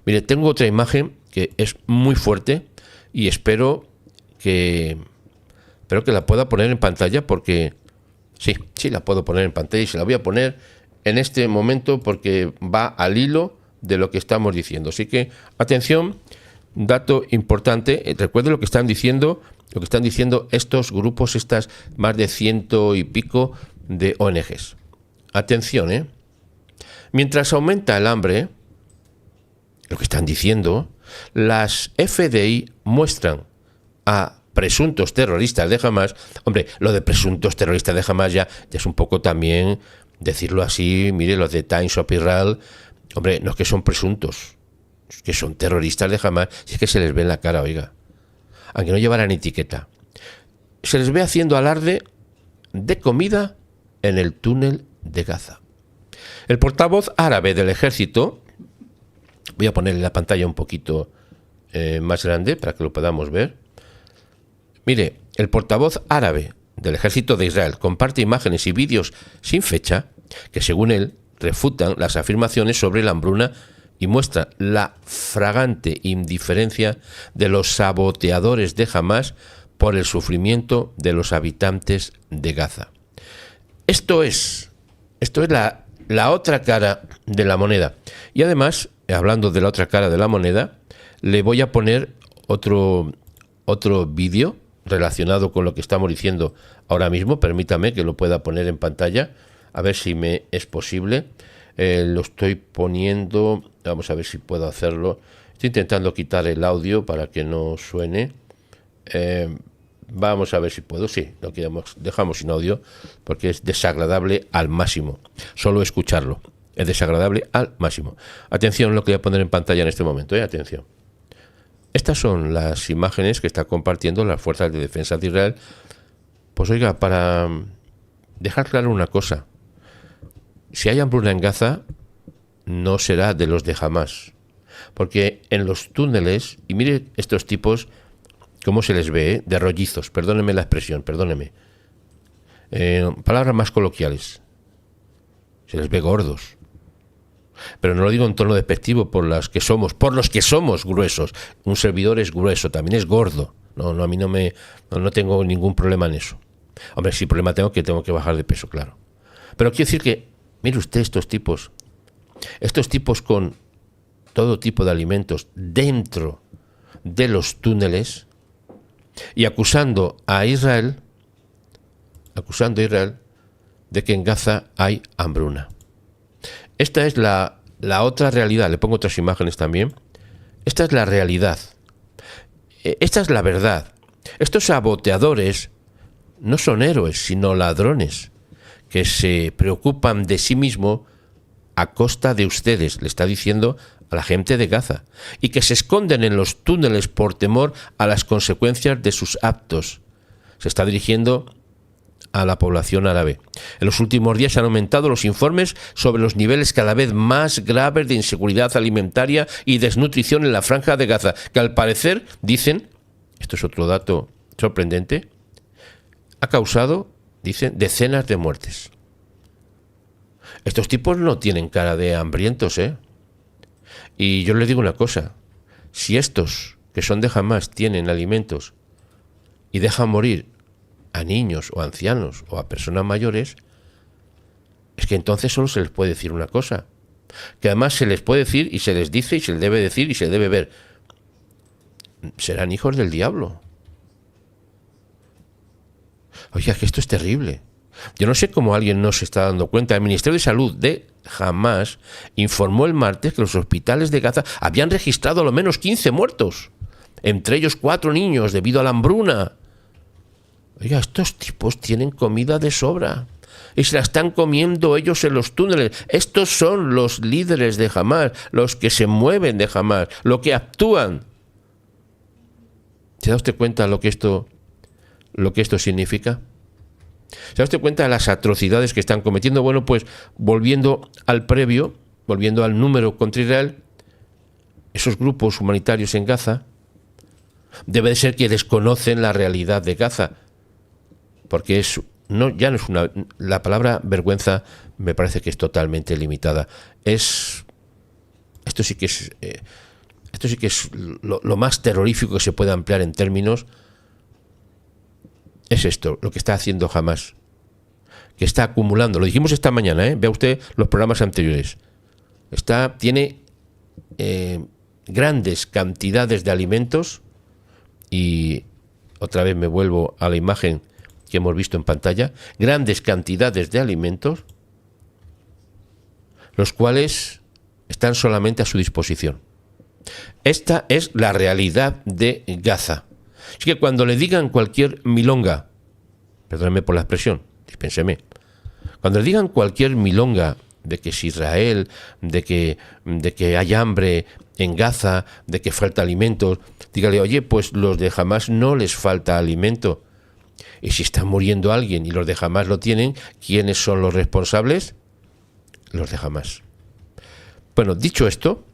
Mire, tengo otra imagen que es muy fuerte y espero que la pueda poner en pantalla porque sí la puedo poner en pantalla y se la voy a poner en este momento porque va al hilo de lo que estamos diciendo. Así que, atención, dato importante, recuerde lo que están diciendo estos grupos, estas más de 100 y pico de ONGs. Atención, mientras aumenta el hambre, lo que están diciendo, las FDI muestran a presuntos terroristas de Hamás. Hombre, lo de presuntos terroristas de Hamás ya es un poco también decirlo así. Mire, los de Times of Israel, hombre, no es que son presuntos, es que son terroristas de Hamás, si es que se les ve en la cara, oiga, aunque no llevaran etiqueta. Se les ve haciendo alarde de comida en el túnel de Gaza. El portavoz árabe del ejército, voy a ponerle la pantalla un poquito más grande para que lo podamos ver. Mire, el portavoz árabe del ejército de Israel comparte imágenes y vídeos sin fecha que, según él, refutan las afirmaciones sobre la hambruna y muestra la fragante indiferencia de los saboteadores de Hamás por el sufrimiento de los habitantes de Gaza. Esto es la otra cara de la moneda. Y además, hablando de la otra cara de la moneda, le voy a poner otro vídeo relacionado con lo que estamos diciendo ahora mismo. Permítame que lo pueda poner en pantalla, a ver si me es posible. Lo estoy poniendo, vamos a ver si puedo hacerlo. Estoy intentando quitar el audio para que no suene. Vamos a ver si puedo. Sí, lo dejamos sin audio porque es desagradable al máximo. Solo escucharlo es desagradable al máximo. Atención, lo que voy a poner en pantalla en este momento. Atención. Estas son las imágenes que está compartiendo las fuerzas de defensa de Israel. Pues oiga, para dejar claro una cosa. Si hay hambruna en Gaza, no será de los de Hamás. Porque en los túneles, y mire estos tipos, cómo se les ve, de rollizos, perdóneme la expresión, perdóneme. Palabras más coloquiales. Se les ve gordos. Pero no lo digo en tono despectivo por los que somos gruesos. Un servidor es grueso, también es gordo, A mí no tengo ningún problema en eso. Hombre, sí problema tengo que bajar de peso, claro. Pero quiero decir que, mire usted, estos tipos con todo tipo de alimentos dentro de los túneles y acusando a Israel de que en Gaza hay hambruna. Esta es la otra realidad. Le pongo otras imágenes también. Esta es la realidad. Esta es la verdad. Estos saboteadores no son héroes, sino ladrones, que se preocupan de sí mismo a costa de ustedes, le está diciendo a la gente de Gaza, y que se esconden en los túneles por temor a las consecuencias de sus actos. Se está dirigiendo a la población árabe. En los últimos días se han aumentado los informes sobre los niveles cada vez más graves de inseguridad alimentaria y desnutrición en la franja de Gaza, que al parecer, dicen, esto es otro dato sorprendente, ha causado, dicen, decenas de muertes. Estos tipos no tienen cara de hambrientos, ¿eh? Y yo les digo una cosa, si estos, que son de Hamás, tienen alimentos y dejan morir a niños o ancianos o a personas mayores, es que entonces solo se les puede decir una cosa, que además se les puede decir y se les dice y se les debe decir y se debe ver, serán hijos del diablo. Oye, es que esto es terrible. Yo no sé cómo alguien no se está dando cuenta. El Ministerio de Salud de Hamás informó el martes que los hospitales de Gaza habían registrado a lo menos 15 muertos, entre ellos 4 niños debido a la hambruna. Oiga, estos tipos tienen comida de sobra y se la están comiendo ellos en los túneles. Estos son los líderes de Hamás, los que se mueven de Hamás, los que actúan. ¿Se da usted cuenta lo que esto significa? ¿Se da usted cuenta de las atrocidades que están cometiendo? Bueno, pues volviendo al previo, volviendo al número contra Israel, esos grupos humanitarios en Gaza, debe de ser que desconocen la realidad de Gaza, porque ya no es la palabra vergüenza me parece que es totalmente limitada. Esto sí que es lo más terrorífico que se puede ampliar en términos. Es esto, lo que está haciendo Hamás, que está acumulando, lo dijimos esta mañana, vea usted los programas anteriores, tiene grandes cantidades de alimentos, y otra vez me vuelvo a la imagen que hemos visto en pantalla, grandes cantidades de alimentos, los cuales están solamente a su disposición. Esta es la realidad de Gaza. Así que cuando le digan cualquier milonga, perdónenme por la expresión, dispénseme, cuando le digan cualquier milonga de que es Israel, de que hay hambre en Gaza, de que falta alimentos, dígale, oye, pues los de Hamás no les falta alimento. Y si está muriendo alguien y los de Hamás lo tienen, ¿quiénes son los responsables? Los de Hamás. Bueno, dicho esto,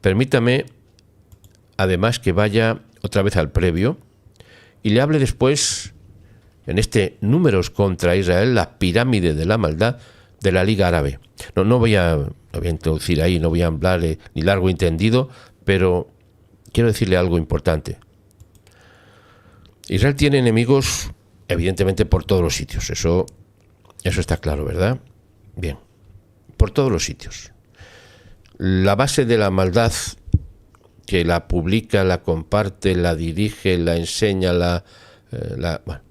permítame además que vaya otra vez al previo y le hable después, en este Números contra Israel, la pirámide de la maldad de la Liga Árabe. No voy a introducir ahí, no voy a hablar ni largo ni tendido, pero quiero decirle algo importante. Israel tiene enemigos, evidentemente, por todos los sitios. Eso está claro, ¿verdad? Bien, por todos los sitios. La base de la maldad, que la publica, la comparte, la dirige, la enseña, bueno,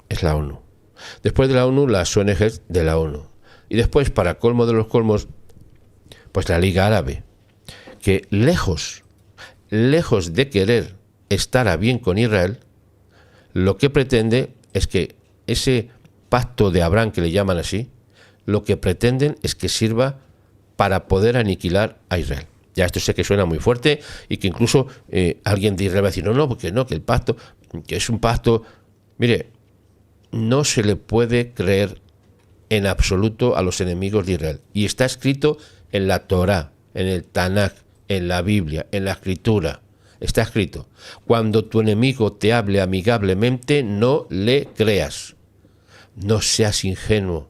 es la ONU. Después de la ONU, las ONGs de la ONU. Y después, para colmo de los colmos, pues la Liga Árabe, que lejos de querer estar a bien con Israel, lo que pretende es que ese pacto de Abraham, que le llaman así, lo que pretenden es que sirva para poder aniquilar a Israel. Ya esto sé que suena muy fuerte y que incluso alguien de Israel va a decir, porque que el pacto, que es un pacto. Mire, no se le puede creer en absoluto a los enemigos de Israel. Y está escrito en la Torá, en el Tanaj, en la Biblia, en la Escritura. Está escrito, cuando tu enemigo te hable amigablemente, no le creas. No seas ingenuo,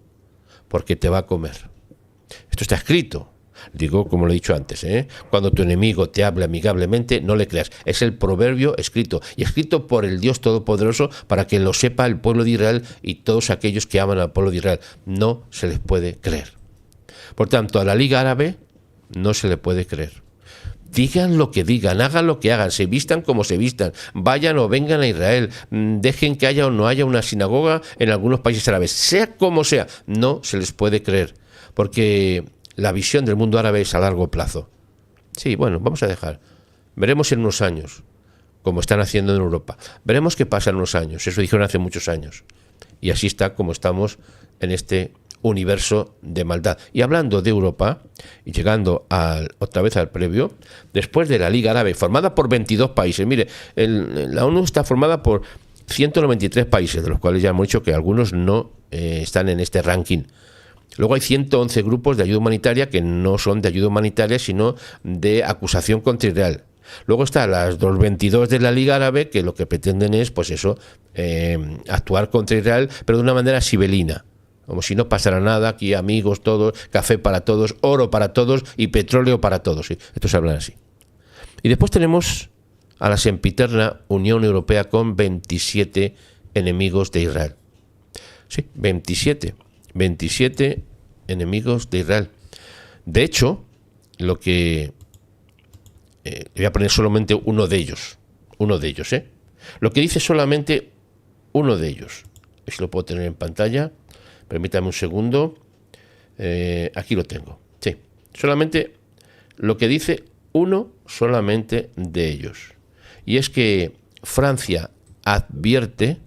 porque te va a comer. Esto está escrito. Digo, como lo he dicho antes, cuando tu enemigo te habla amigablemente, no le creas. Es el proverbio escrito, y escrito por el Dios Todopoderoso para que lo sepa el pueblo de Israel y todos aquellos que aman al pueblo de Israel. No se les puede creer. Por tanto, a la Liga Árabe no se le puede creer. Digan lo que digan, hagan lo que hagan, se vistan como se vistan, vayan o vengan a Israel, dejen que haya o no haya una sinagoga en algunos países árabes, sea como sea, no se les puede creer, porque la visión del mundo árabe es a largo plazo. Sí, bueno, vamos a dejar. Veremos en unos años, como están haciendo en Europa. Veremos qué pasa en unos años, eso dijeron hace muchos años. Y así está como estamos en este universo de maldad. Y hablando de Europa, y llegando otra vez al previo, después de la Liga Árabe, formada por 22 países, mire, la ONU está formada por 193 países, de los cuales ya hemos dicho que algunos no están en este ranking. Luego hay 111 grupos de ayuda humanitaria que no son de ayuda humanitaria, sino de acusación contra Israel. Luego están los 22 de la Liga Árabe, que lo que pretenden es, pues eso, actuar contra Israel, pero de una manera sibelina. Como si no pasara nada, aquí amigos todos, café para todos, oro para todos y petróleo para todos. ¿Sí? Estos hablan así. Y después tenemos a la sempiterna Unión Europea con 27 enemigos de Israel. Sí, 27 enemigos de Israel. De hecho, lo que... voy a poner solamente uno de ellos. Lo que dice solamente uno de ellos. A ver si lo puedo tener en pantalla. Permítame un segundo. Aquí lo tengo. Sí, solamente lo que dice uno solamente de ellos. Y es que Francia advierte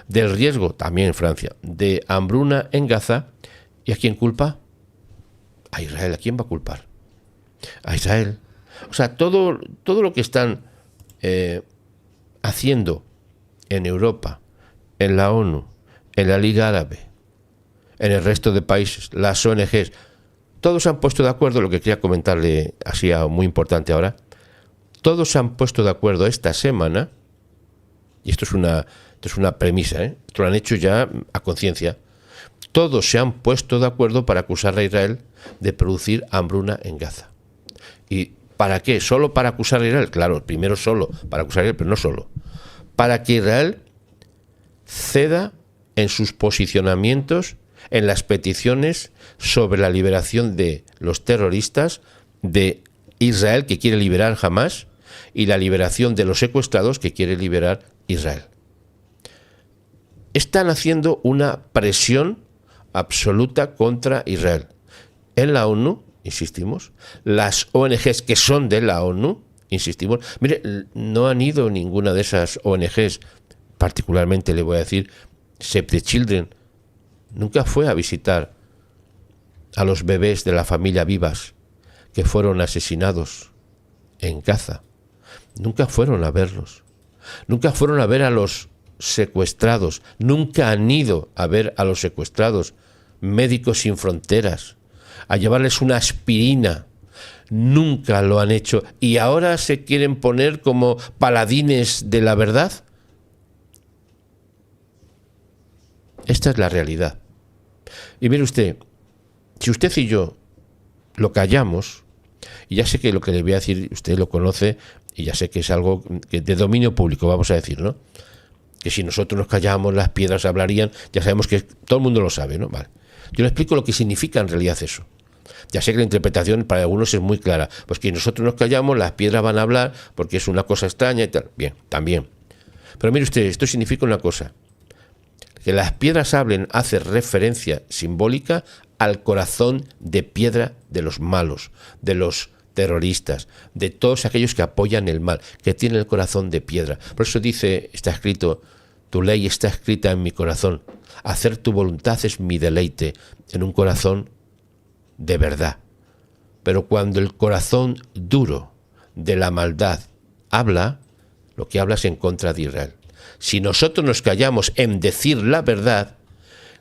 del riesgo, también Francia, de hambruna en Gaza. ¿Y a quién culpa? A Israel. ¿A quién va a culpar? A Israel. O sea, todo lo que están haciendo en Europa, en la ONU, en la Liga Árabe, en el resto de países, las ONGs, todos se han puesto de acuerdo, lo que quería comentarle así muy importante ahora, todos se han puesto de acuerdo esta semana, y esto es una premisa, esto lo han hecho ya a conciencia, todos se han puesto de acuerdo para acusar a Israel de producir hambruna en Gaza. ¿Y para qué? ¿Solo para acusar a Israel? Claro, primero solo para acusar a Israel, pero no solo. Para que Israel ceda en sus posicionamientos en las peticiones sobre la liberación de los terroristas de Israel, que quiere liberar Hamás, y la liberación de los secuestrados, que quiere liberar Israel. Están haciendo una presión absoluta contra Israel. En la ONU, insistimos, las ONGs que son de la ONU, insistimos, mire, no han ido ninguna de esas ONGs, particularmente le voy a decir, Save the Children, nunca fue a visitar a los bebés de la familia Vivas que fueron asesinados en Gaza. Nunca fueron a verlos. Nunca fueron a ver a los secuestrados. Nunca han ido a ver a los secuestrados. Médicos Sin Fronteras, a llevarles una aspirina. Nunca lo han hecho. ¿Y ahora se quieren poner como paladines de la verdad? Esta es la realidad. Y mire usted, si usted y yo lo callamos, y ya sé que lo que le voy a decir usted lo conoce, y ya sé que es algo que de dominio público, vamos a decir, ¿no? Que si nosotros nos callamos, las piedras hablarían, ya sabemos que todo el mundo lo sabe, ¿no? Vale. Yo le explico lo que significa en realidad eso. Ya sé que la interpretación para algunos es muy clara. Pues que nosotros nos callamos, las piedras van a hablar, porque es una cosa extraña y tal. Bien, también. Pero mire usted, esto significa una cosa. Que las piedras hablen hace referencia simbólica al corazón de piedra de los malos, de los terroristas, de todos aquellos que apoyan el mal, que tienen el corazón de piedra. Por eso dice, está escrito, tu ley está escrita en mi corazón. Hacer tu voluntad es mi deleite, en un corazón de verdad. Pero cuando el corazón duro de la maldad habla, lo que habla es en contra de Israel. Si nosotros nos callamos en decir la verdad,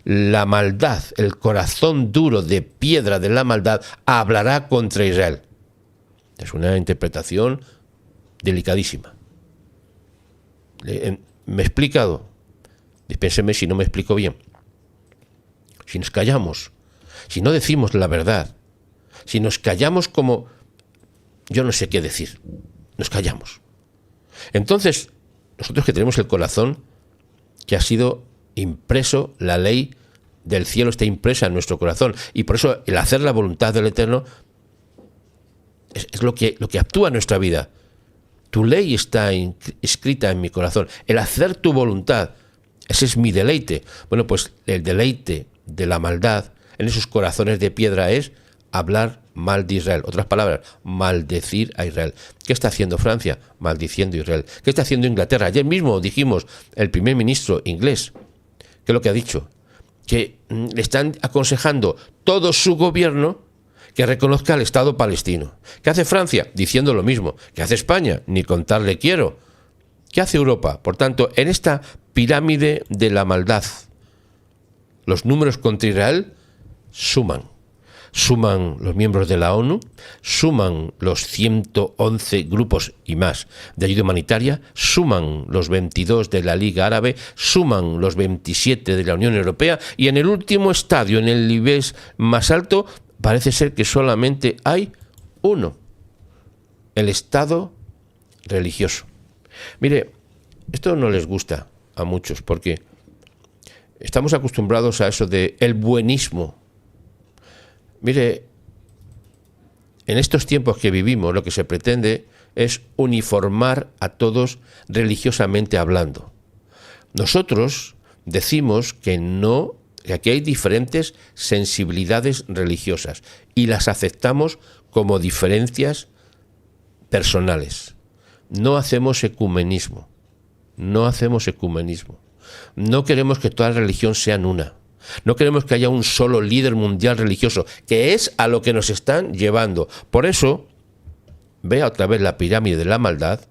la maldad, el corazón duro de piedra de la maldad, hablará contra Israel. Es una interpretación delicadísima. ¿Me he explicado? Dispénseme si no me explico bien. Si nos callamos si no decimos la verdad, si nos callamos como yo no sé qué decir, nos callamos. Entonces, nosotros que tenemos el corazón que ha sido impreso, la ley del cielo está impresa en nuestro corazón, y por eso el hacer la voluntad del Eterno es lo que actúa en nuestra vida. Tu ley está escrita en mi corazón. El hacer tu voluntad, ese es mi deleite. Bueno, pues el deleite de la maldad en esos corazones de piedra es hablar mal de Israel. Otras palabras, maldecir a Israel. ¿Qué está haciendo Francia? Maldiciendo a Israel. ¿Qué está haciendo Inglaterra? Ayer mismo dijimos, el primer ministro inglés, ¿qué es lo que ha dicho? Que le están aconsejando todo su gobierno que reconozca el Estado palestino. ¿Qué hace Francia? Diciendo lo mismo. ¿Qué hace España? Ni contarle quiero. ¿Qué hace Europa? Por tanto, en esta pirámide de la maldad, los números contra Israel suman. Suman los miembros de la ONU, suman los 111 grupos y más de ayuda humanitaria, suman los 22 de la Liga Árabe, suman los 27 de la Unión Europea, y en el último estadio, en el nivel más alto, parece ser que solamente hay uno, el Estado religioso. Mire, esto no les gusta a muchos porque estamos acostumbrados a eso de el buenismo. Mire, en estos tiempos que vivimos lo que se pretende es uniformar a todos religiosamente hablando. Nosotros decimos que no, que aquí hay diferentes sensibilidades religiosas y las aceptamos como diferencias personales. No hacemos ecumenismo. No hacemos ecumenismo. No queremos que toda religión sean una. No queremos que haya un solo líder mundial religioso, que es a lo que nos están llevando. Por eso, vea otra vez la pirámide de la maldad.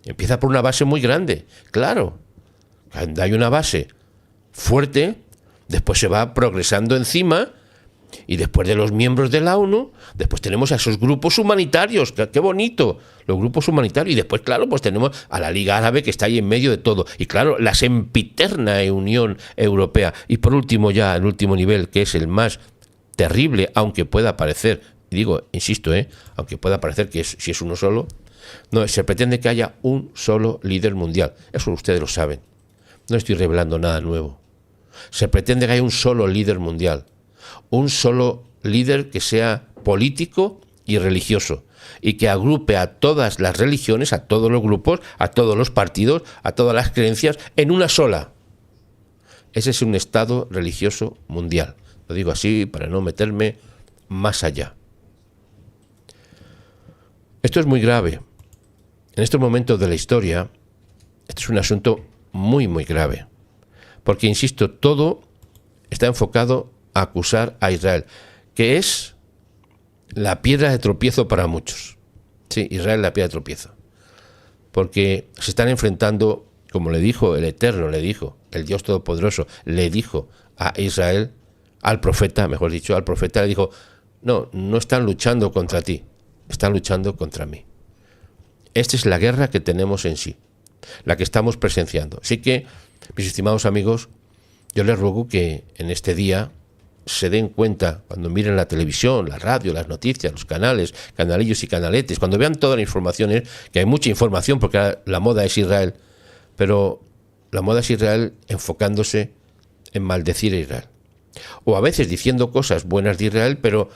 Empieza por una base muy grande. Claro, hay una base fuerte, después se va progresando encima, y después de los miembros de la ONU, después tenemos a esos grupos humanitarios, qué bonito, los grupos humanitarios, y después, claro, pues tenemos a la Liga Árabe que está ahí en medio de todo, y claro, la sempiterna Unión Europea, y por último ya, el último nivel, que es el más terrible, aunque pueda parecer, digo, insisto, aunque pueda parecer que si es uno solo, no, se pretende que haya un solo líder mundial, eso ustedes lo saben, no estoy revelando nada nuevo, se pretende que haya un solo líder mundial, un solo líder que sea político y religioso y que agrupe a todas las religiones, a todos los grupos, a todos los partidos, a todas las creencias en una sola. Ese es un Estado religioso mundial. Lo digo así para no meterme más allá. Esto es muy grave. En estos momentos de la historia, este es un asunto muy, muy grave. Porque, insisto, todo está enfocado a acusar a Israel, que es la piedra de tropiezo para muchos. Sí, Israel es la piedra de tropiezo. Porque se están enfrentando, como le dijo el Eterno, le dijo, el Dios Todopoderoso, le dijo a Israel, al profeta, mejor dicho, al profeta le dijo, no están luchando contra ti, están luchando contra mí. Esta es la guerra que tenemos en sí, la que estamos presenciando. Así que, mis estimados amigos, yo les ruego que en este día se den cuenta, cuando miren la televisión, la radio, las noticias, los canales, canalillos y canaletes, cuando vean toda la información, que hay mucha información porque la moda es Israel, pero la moda es Israel enfocándose en maldecir a Israel. O a veces diciendo cosas buenas de Israel, pero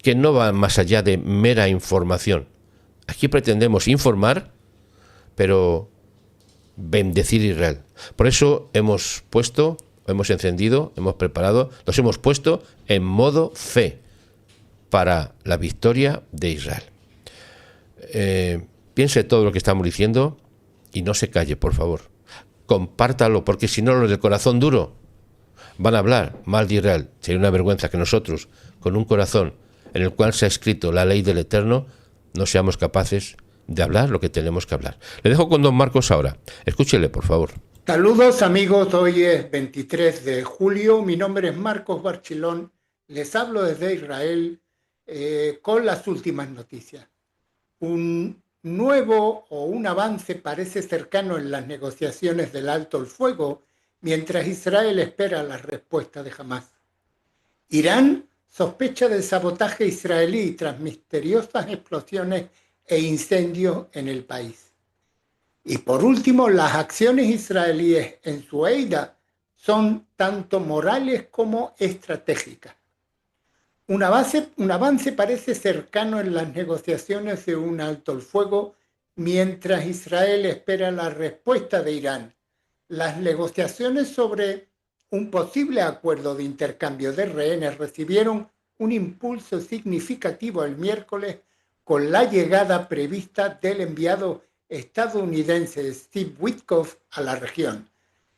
que no van más allá de mera información. Aquí pretendemos informar, pero bendecir a Israel. Por eso hemos encendido, hemos preparado, los hemos puesto en modo fe para la victoria de Israel. Piense todo lo que estamos diciendo y no se calle, por favor. Compártalo, porque si no, los del corazón duro van a hablar mal de Israel. Sería una vergüenza que nosotros, con un corazón en el cual se ha escrito la ley del Eterno, no seamos capaces de hablar lo que tenemos que hablar. Le dejo con don Marcos ahora. Escúchele, por favor. Saludos amigos, hoy es 23 de julio, mi nombre es Marcos Barchilón, les hablo desde Israel con las últimas noticias. Un nuevo o un avance parece cercano en las negociaciones del alto el fuego, mientras Israel espera la respuesta de Hamás. Irán sospecha del sabotaje israelí tras misteriosas explosiones e incendios en el país. Y por último, las acciones israelíes en Sueida son tanto morales como estratégicas. Un avance parece cercano en las negociaciones de un alto el fuego mientras Israel espera la respuesta de Irán. Las negociaciones sobre un posible acuerdo de intercambio de rehenes recibieron un impulso significativo el miércoles con la llegada prevista del enviado estadounidense Steve Witkoff a la región.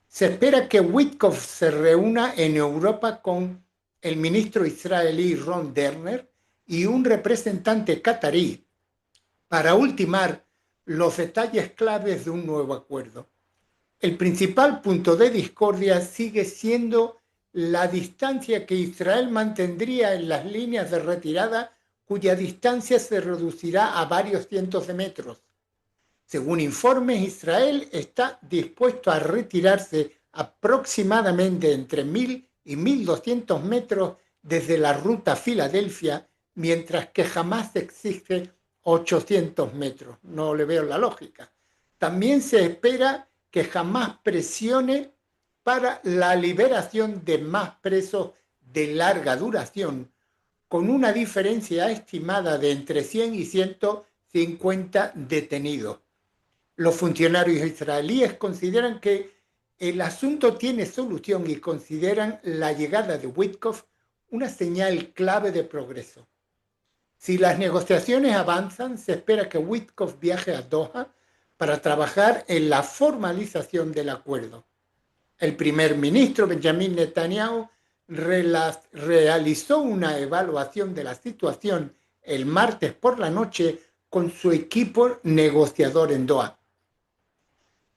Se espera que Witkoff se reúna en Europa con el ministro israelí Ron Dermer y un representante catarí para ultimar los detalles claves de un nuevo acuerdo. El principal punto de discordia sigue siendo la distancia que Israel mantendría en las líneas de retirada, cuya distancia se reducirá a varios cientos de metros. Según informes, Israel está dispuesto a retirarse aproximadamente entre 1.000 y 1.200 metros desde la ruta Filadelfia, mientras que Hamás exige 800 metros. No le veo la lógica. También se espera que Hamás presione para la liberación de más presos de larga duración, con una diferencia estimada de entre 100 y 150 detenidos. Los funcionarios israelíes consideran que el asunto tiene solución y consideran la llegada de Witkoff una señal clave de progreso. Si las negociaciones avanzan, se espera que Witkoff viaje a Doha para trabajar en la formalización del acuerdo. El primer ministro Benjamin Netanyahu realizó una evaluación de la situación el martes por la noche con su equipo negociador en Doha.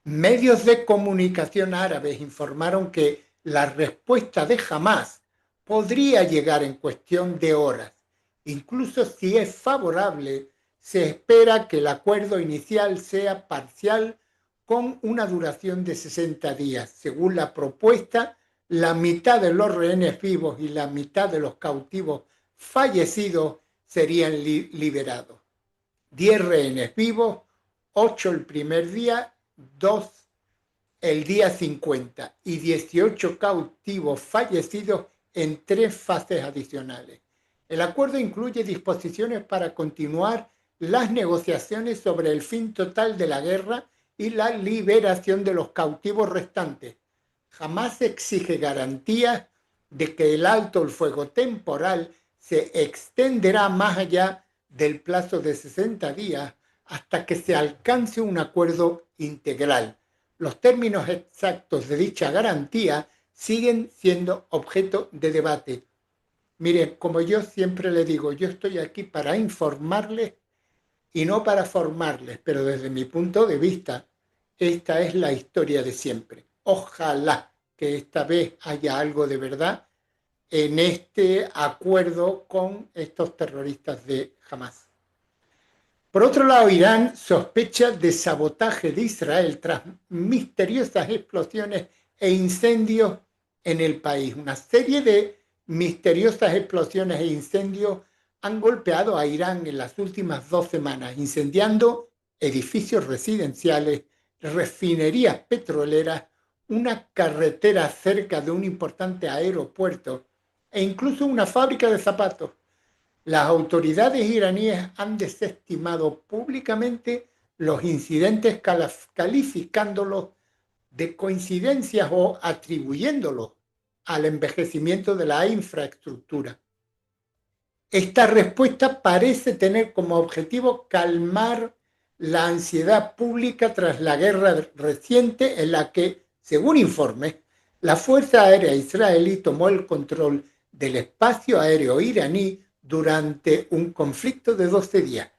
Medios de comunicación árabes informaron que la respuesta de Hamás podría llegar en cuestión de horas. Incluso si es favorable, se espera que el acuerdo inicial sea parcial con una duración de 60 días. Según la propuesta, la mitad de los rehenes vivos y la mitad de los cautivos fallecidos serían liberados. 10 rehenes vivos, 8 el primer día, 2 el día 50 y 18 cautivos fallecidos en 3 fases adicionales. El acuerdo incluye disposiciones para continuar las negociaciones sobre el fin total de la guerra y la liberación de los cautivos restantes. Jamás exige garantías de que el alto el fuego temporal se extenderá más allá del plazo de 60 días hasta que se alcance un acuerdo integral. Los términos exactos de dicha garantía siguen siendo objeto de debate. Mire, como yo siempre le digo, yo estoy aquí para informarles y no para formarles, pero desde mi punto de vista, esta es la historia de siempre. Ojalá que esta vez haya algo de verdad en este acuerdo con estos terroristas de Hamás. Por otro lado, Irán sospecha de sabotaje de Israel tras misteriosas explosiones e incendios en el país. Una serie de misteriosas explosiones e incendios han golpeado a Irán en las últimas 2 semanas, incendiando edificios residenciales, refinerías petroleras, una carretera cerca de un importante aeropuerto e incluso una fábrica de zapatos. Las autoridades iraníes han desestimado públicamente los incidentes calificándolos de coincidencias o atribuyéndolos al envejecimiento de la infraestructura. Esta respuesta parece tener como objetivo calmar la ansiedad pública tras la guerra reciente en la que, según informes, la Fuerza Aérea Israelí tomó el control del espacio aéreo iraní durante un conflicto de 12 días.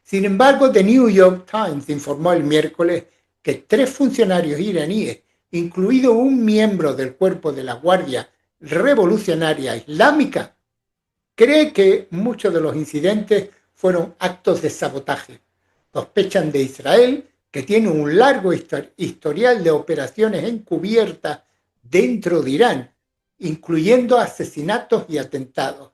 Sin embargo, The New York Times informó el miércoles que 3 funcionarios iraníes, incluido un miembro del cuerpo de la Guardia Revolucionaria Islámica, cree que muchos de los incidentes fueron actos de sabotaje. Sospechan de Israel, que tiene un largo historial de operaciones encubiertas dentro de Irán, incluyendo asesinatos y atentados.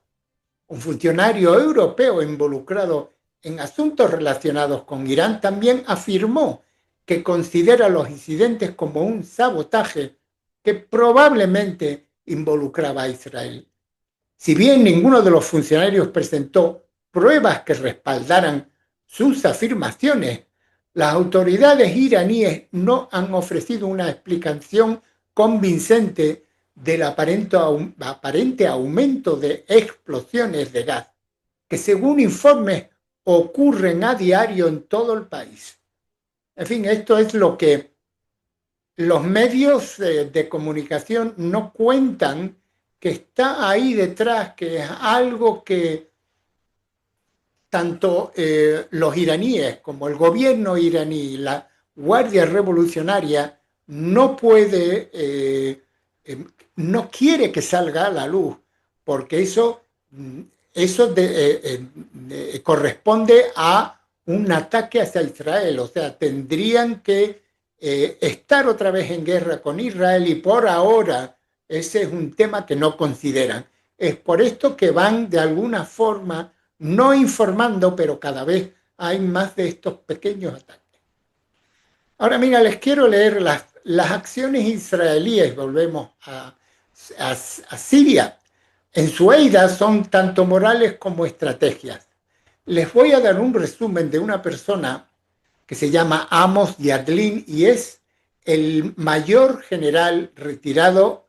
Un funcionario europeo involucrado en asuntos relacionados con Irán también afirmó que considera los incidentes como un sabotaje que probablemente involucraba a Israel. Si bien ninguno de los funcionarios presentó pruebas que respaldaran sus afirmaciones, las autoridades iraníes no han ofrecido una explicación convincente del aparente aumento de explosiones de gas, que según informes ocurren a diario en todo el país. En fin, esto es lo que los medios de comunicación no cuentan, que está ahí detrás, que es algo que tanto los iraníes como el gobierno iraní y la Guardia Revolucionaria no quiere que salga a la luz, porque eso corresponde a un ataque hacia Israel. O sea, tendrían que estar otra vez en guerra con Israel, y por ahora ese es un tema que no consideran. Es por esto que van de alguna forma no informando, pero cada vez hay más de estos pequeños ataques. Ahora mira, les quiero leer las acciones israelíes. Volvemos a Siria. En su huida son tanto morales como estrategias. Les voy a dar un resumen de una persona que se llama Amos Yadlin y es el mayor general retirado,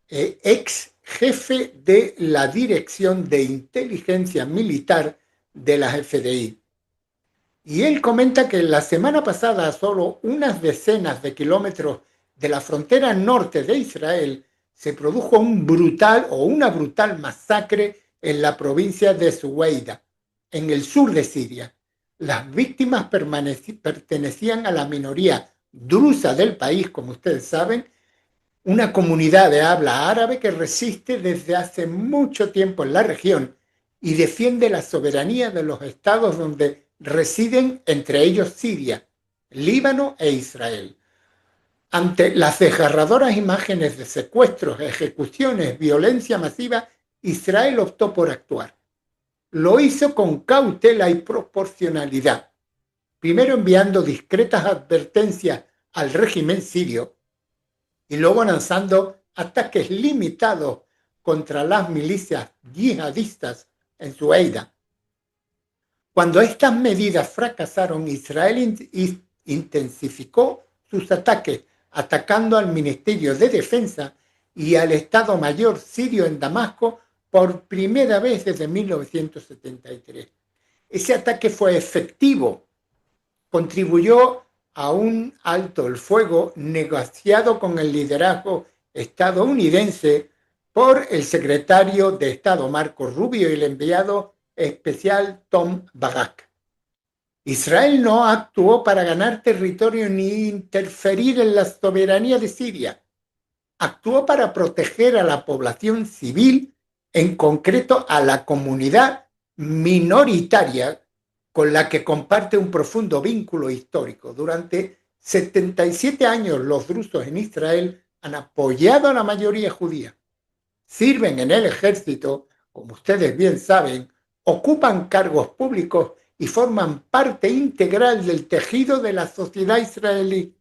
ex jefe de la Dirección de Inteligencia Militar de la FDI. Y él comenta que la semana pasada, a solo unas decenas de kilómetros de la frontera norte de Israel, se produjo una brutal masacre en la provincia de Suweida, en el sur de Siria. Las víctimas pertenecían a la minoría drusa del país, como ustedes saben, una comunidad de habla árabe que resiste desde hace mucho tiempo en la región y defiende la soberanía de los estados donde residen, entre ellos Siria, Líbano e Israel. Ante las desgarradoras imágenes de secuestros, ejecuciones, violencia masiva, Israel optó por actuar. Lo hizo con cautela y proporcionalidad, primero enviando discretas advertencias al régimen sirio y luego lanzando ataques limitados contra las milicias yihadistas en Suweida. Cuando estas medidas fracasaron, Israel intensificó sus ataques, atacando al Ministerio de Defensa y al Estado Mayor sirio en Damasco por primera vez desde 1973. Ese ataque fue efectivo, contribuyó a un alto el fuego negociado con el liderazgo estadounidense por el secretario de Estado Marco Rubio y el enviado especial Tom Barak. Israel no actuó para ganar territorio ni interferir en la soberanía de Siria. Actuó para proteger a la población civil, en concreto a la comunidad minoritaria con la que comparte un profundo vínculo histórico. Durante 77 años los drusos en Israel han apoyado a la mayoría judía. Sirven en el ejército, como ustedes bien saben, ocupan cargos públicos y forman parte integral del tejido de la sociedad israelí.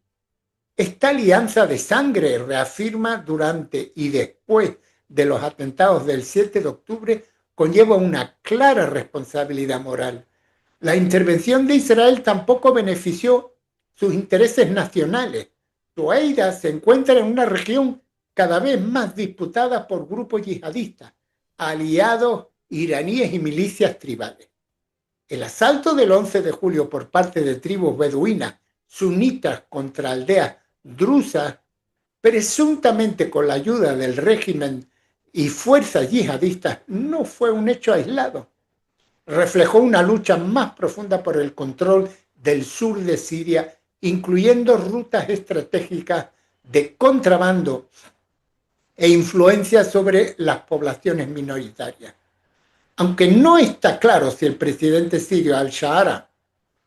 Esta alianza de sangre reafirma durante y después de los atentados del 7 de octubre conlleva una clara responsabilidad moral. La intervención de Israel tampoco benefició sus intereses nacionales. Suweida se encuentra en una región cada vez más disputada por grupos yihadistas, aliados iraníes y milicias tribales. El asalto del 11 de julio por parte de tribus beduinas sunitas contra aldeas drusas, presuntamente con la ayuda del régimen y fuerzas yihadistas, no fue un hecho aislado. Reflejó una lucha más profunda por el control del sur de Siria, incluyendo rutas estratégicas de contrabando e influencia sobre las poblaciones minoritarias. Aunque no está claro si el presidente sirio al-Shara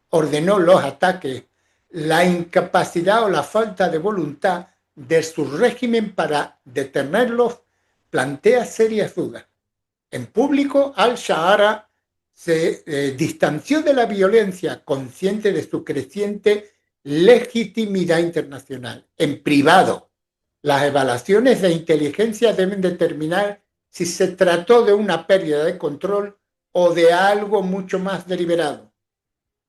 ordenó los ataques, la incapacidad o la falta de voluntad de su régimen para detenerlos plantea serias dudas. En público, al-Shahara se distanció de la violencia, consciente de su creciente legitimidad internacional. En privado, las evaluaciones de inteligencia deben determinar si se trató de una pérdida de control o de algo mucho más deliberado.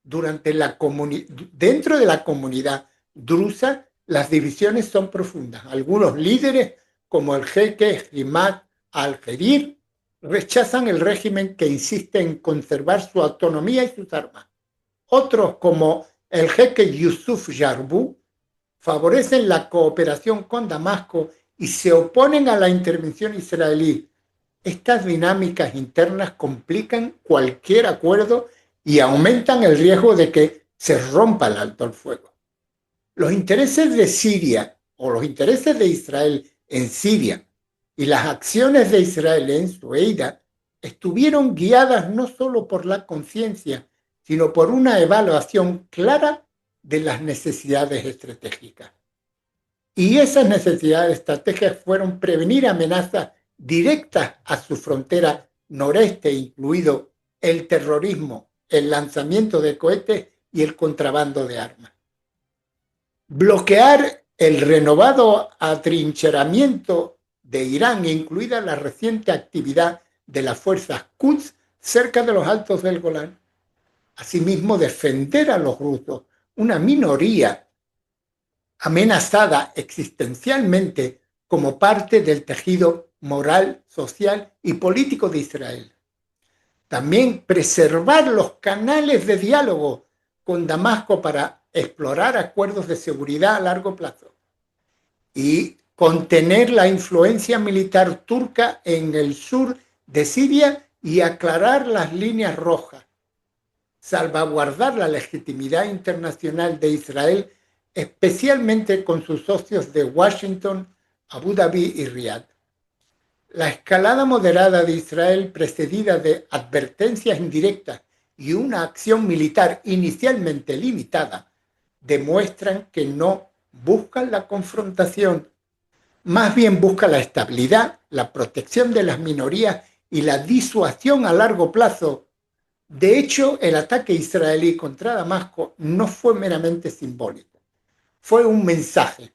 Dentro de la comunidad drusa, las divisiones son profundas. Algunos líderes, como el jeque Imad al-Jadir, rechazan el régimen que insiste en conservar su autonomía y sus armas. Otros, como el jeque Yusuf Yarbu, favorecen la cooperación con Damasco y se oponen a la intervención israelí. Estas dinámicas internas complican cualquier acuerdo y aumentan el riesgo de que se rompa el alto el fuego. Los intereses de Siria o los intereses de Israel en Siria y las acciones de Israel en Sueida estuvieron guiadas no solo por la conciencia, sino por una evaluación clara de las necesidades estratégicas. Y esas necesidades estratégicas fueron prevenir amenazas directas a su frontera noreste, incluido el terrorismo, el lanzamiento de cohetes y el contrabando de armas. Bloquear el renovado atrincheramiento de Irán, incluida la reciente actividad de las fuerzas Quds cerca de los altos del Golán. Asimismo, defender a los rusos, una minoría amenazada existencialmente como parte del tejido moral, social y político de Israel. También preservar los canales de diálogo con Damasco para explorar acuerdos de seguridad a largo plazo y contener la influencia militar turca en el sur de Siria y aclarar las líneas rojas, salvaguardar la legitimidad internacional de Israel, especialmente con sus socios de Washington, Abu Dhabi y Riad. La escalada moderada de Israel, precedida de advertencias indirectas y una acción militar inicialmente limitada, demuestran que no buscan la confrontación, más bien busca la estabilidad, la protección de las minorías y la disuasión a largo plazo. De hecho, el ataque israelí contra Damasco no fue meramente simbólico, fue un mensaje.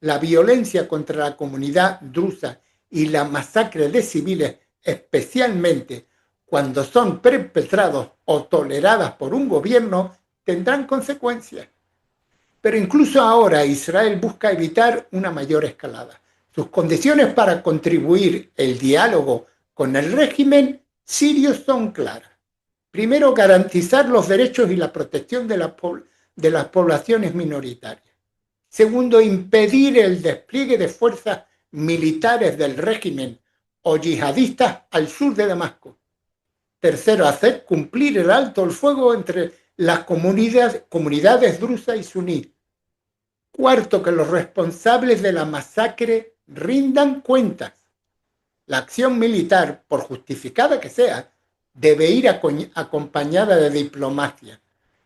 La violencia contra la comunidad drusa y la masacre de civiles, especialmente cuando son perpetrados o toleradas por un gobierno, tendrán consecuencias. Pero incluso ahora Israel busca evitar una mayor escalada. Sus condiciones para contribuir el diálogo con el régimen sirio son claras. Primero, garantizar los derechos y la protección de las poblaciones minoritarias. Segundo, impedir el despliegue de fuerzas militares del régimen o yihadistas al sur de Damasco. Tercero, hacer cumplir el alto el fuego entre las comunidades drusa y suní. Cuarto, que los responsables de la masacre rindan cuentas. La acción militar, por justificada que sea, debe ir acompañada de diplomacia.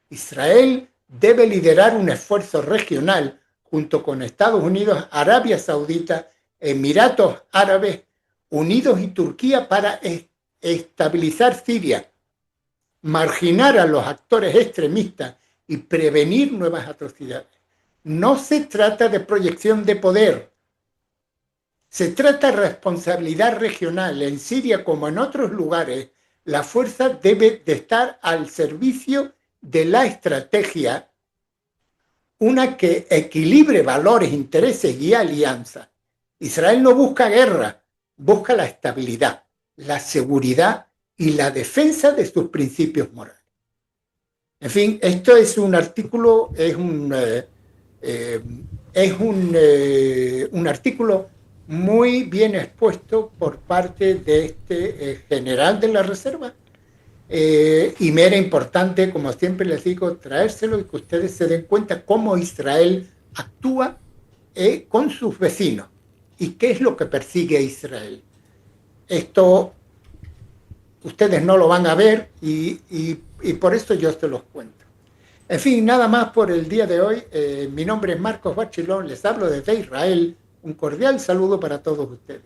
Israel debe liderar un esfuerzo regional junto con Estados Unidos, Arabia Saudita, Emiratos Árabes Unidos y Turquía para estabilizar Siria, marginar a los actores extremistas y prevenir nuevas atrocidades. No se trata de proyección de poder, se trata de responsabilidad regional. En Siria, como en otros lugares, la fuerza debe de estar al servicio de la estrategia, una que equilibre valores, intereses y alianzas. Israel no busca guerra, busca la estabilidad, la seguridad y la defensa de sus principios morales. En fin, esto es un artículo, un artículo muy bien expuesto por parte de este general de la Reserva, y me era importante, como siempre les digo, traérselo y que ustedes se den cuenta cómo Israel actúa con sus vecinos y qué es lo que persigue Israel. Esto ustedes no lo van a ver y por eso yo se los cuento. En fin, nada más por el día de hoy. Mi nombre es Marcos Barchilón, les hablo desde Israel. Un cordial saludo para todos ustedes.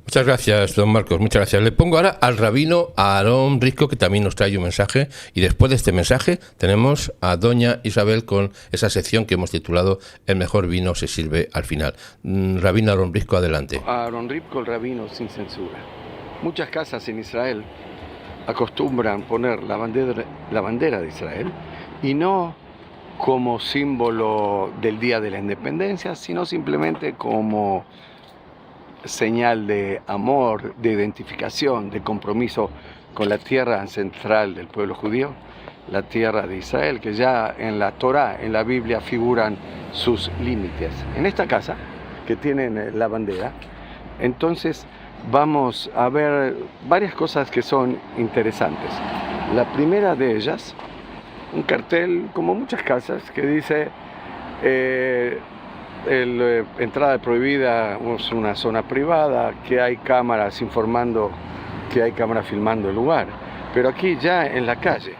Muchas gracias, don Marcos, muchas gracias. Le pongo ahora al rabino Aarón Risco, que también nos trae un mensaje, y después de este mensaje tenemos a doña Isabel con esa sección que hemos titulado El mejor vino se sirve al final. Rabino Aarón Risco, adelante. Aarón Risco, el rabino sin censura. Muchas casas en Israel acostumbran poner la bandera de Israel, y no como símbolo del Día de la Independencia, sino simplemente como señal de amor, de identificación, de compromiso con la tierra ancestral del pueblo judío, la tierra de Israel, que ya en la Torá, en la Biblia, figuran sus límites. En esta casa, que tienen la bandera, entonces vamos a ver varias cosas que son interesantes. La primera de ellas, un cartel, como muchas casas, que dice entrada prohibida, es una zona privada, que hay cámaras informando que hay cámaras filmando el lugar. Pero aquí ya en la calle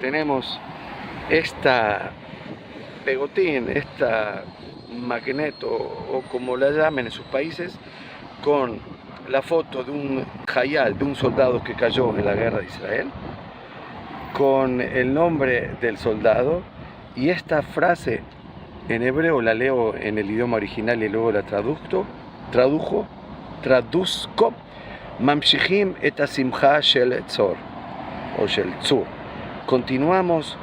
tenemos esta pegotín, esta magneto, o como la llamen en sus países, con la foto de un hayal, de un soldado que cayó en la guerra de Israel, con el nombre del soldado, y esta frase en hebreo la leo en el idioma original y luego la traduzco, Mamshihim et hasimcha shel tzor, o shel tzur. Continuamos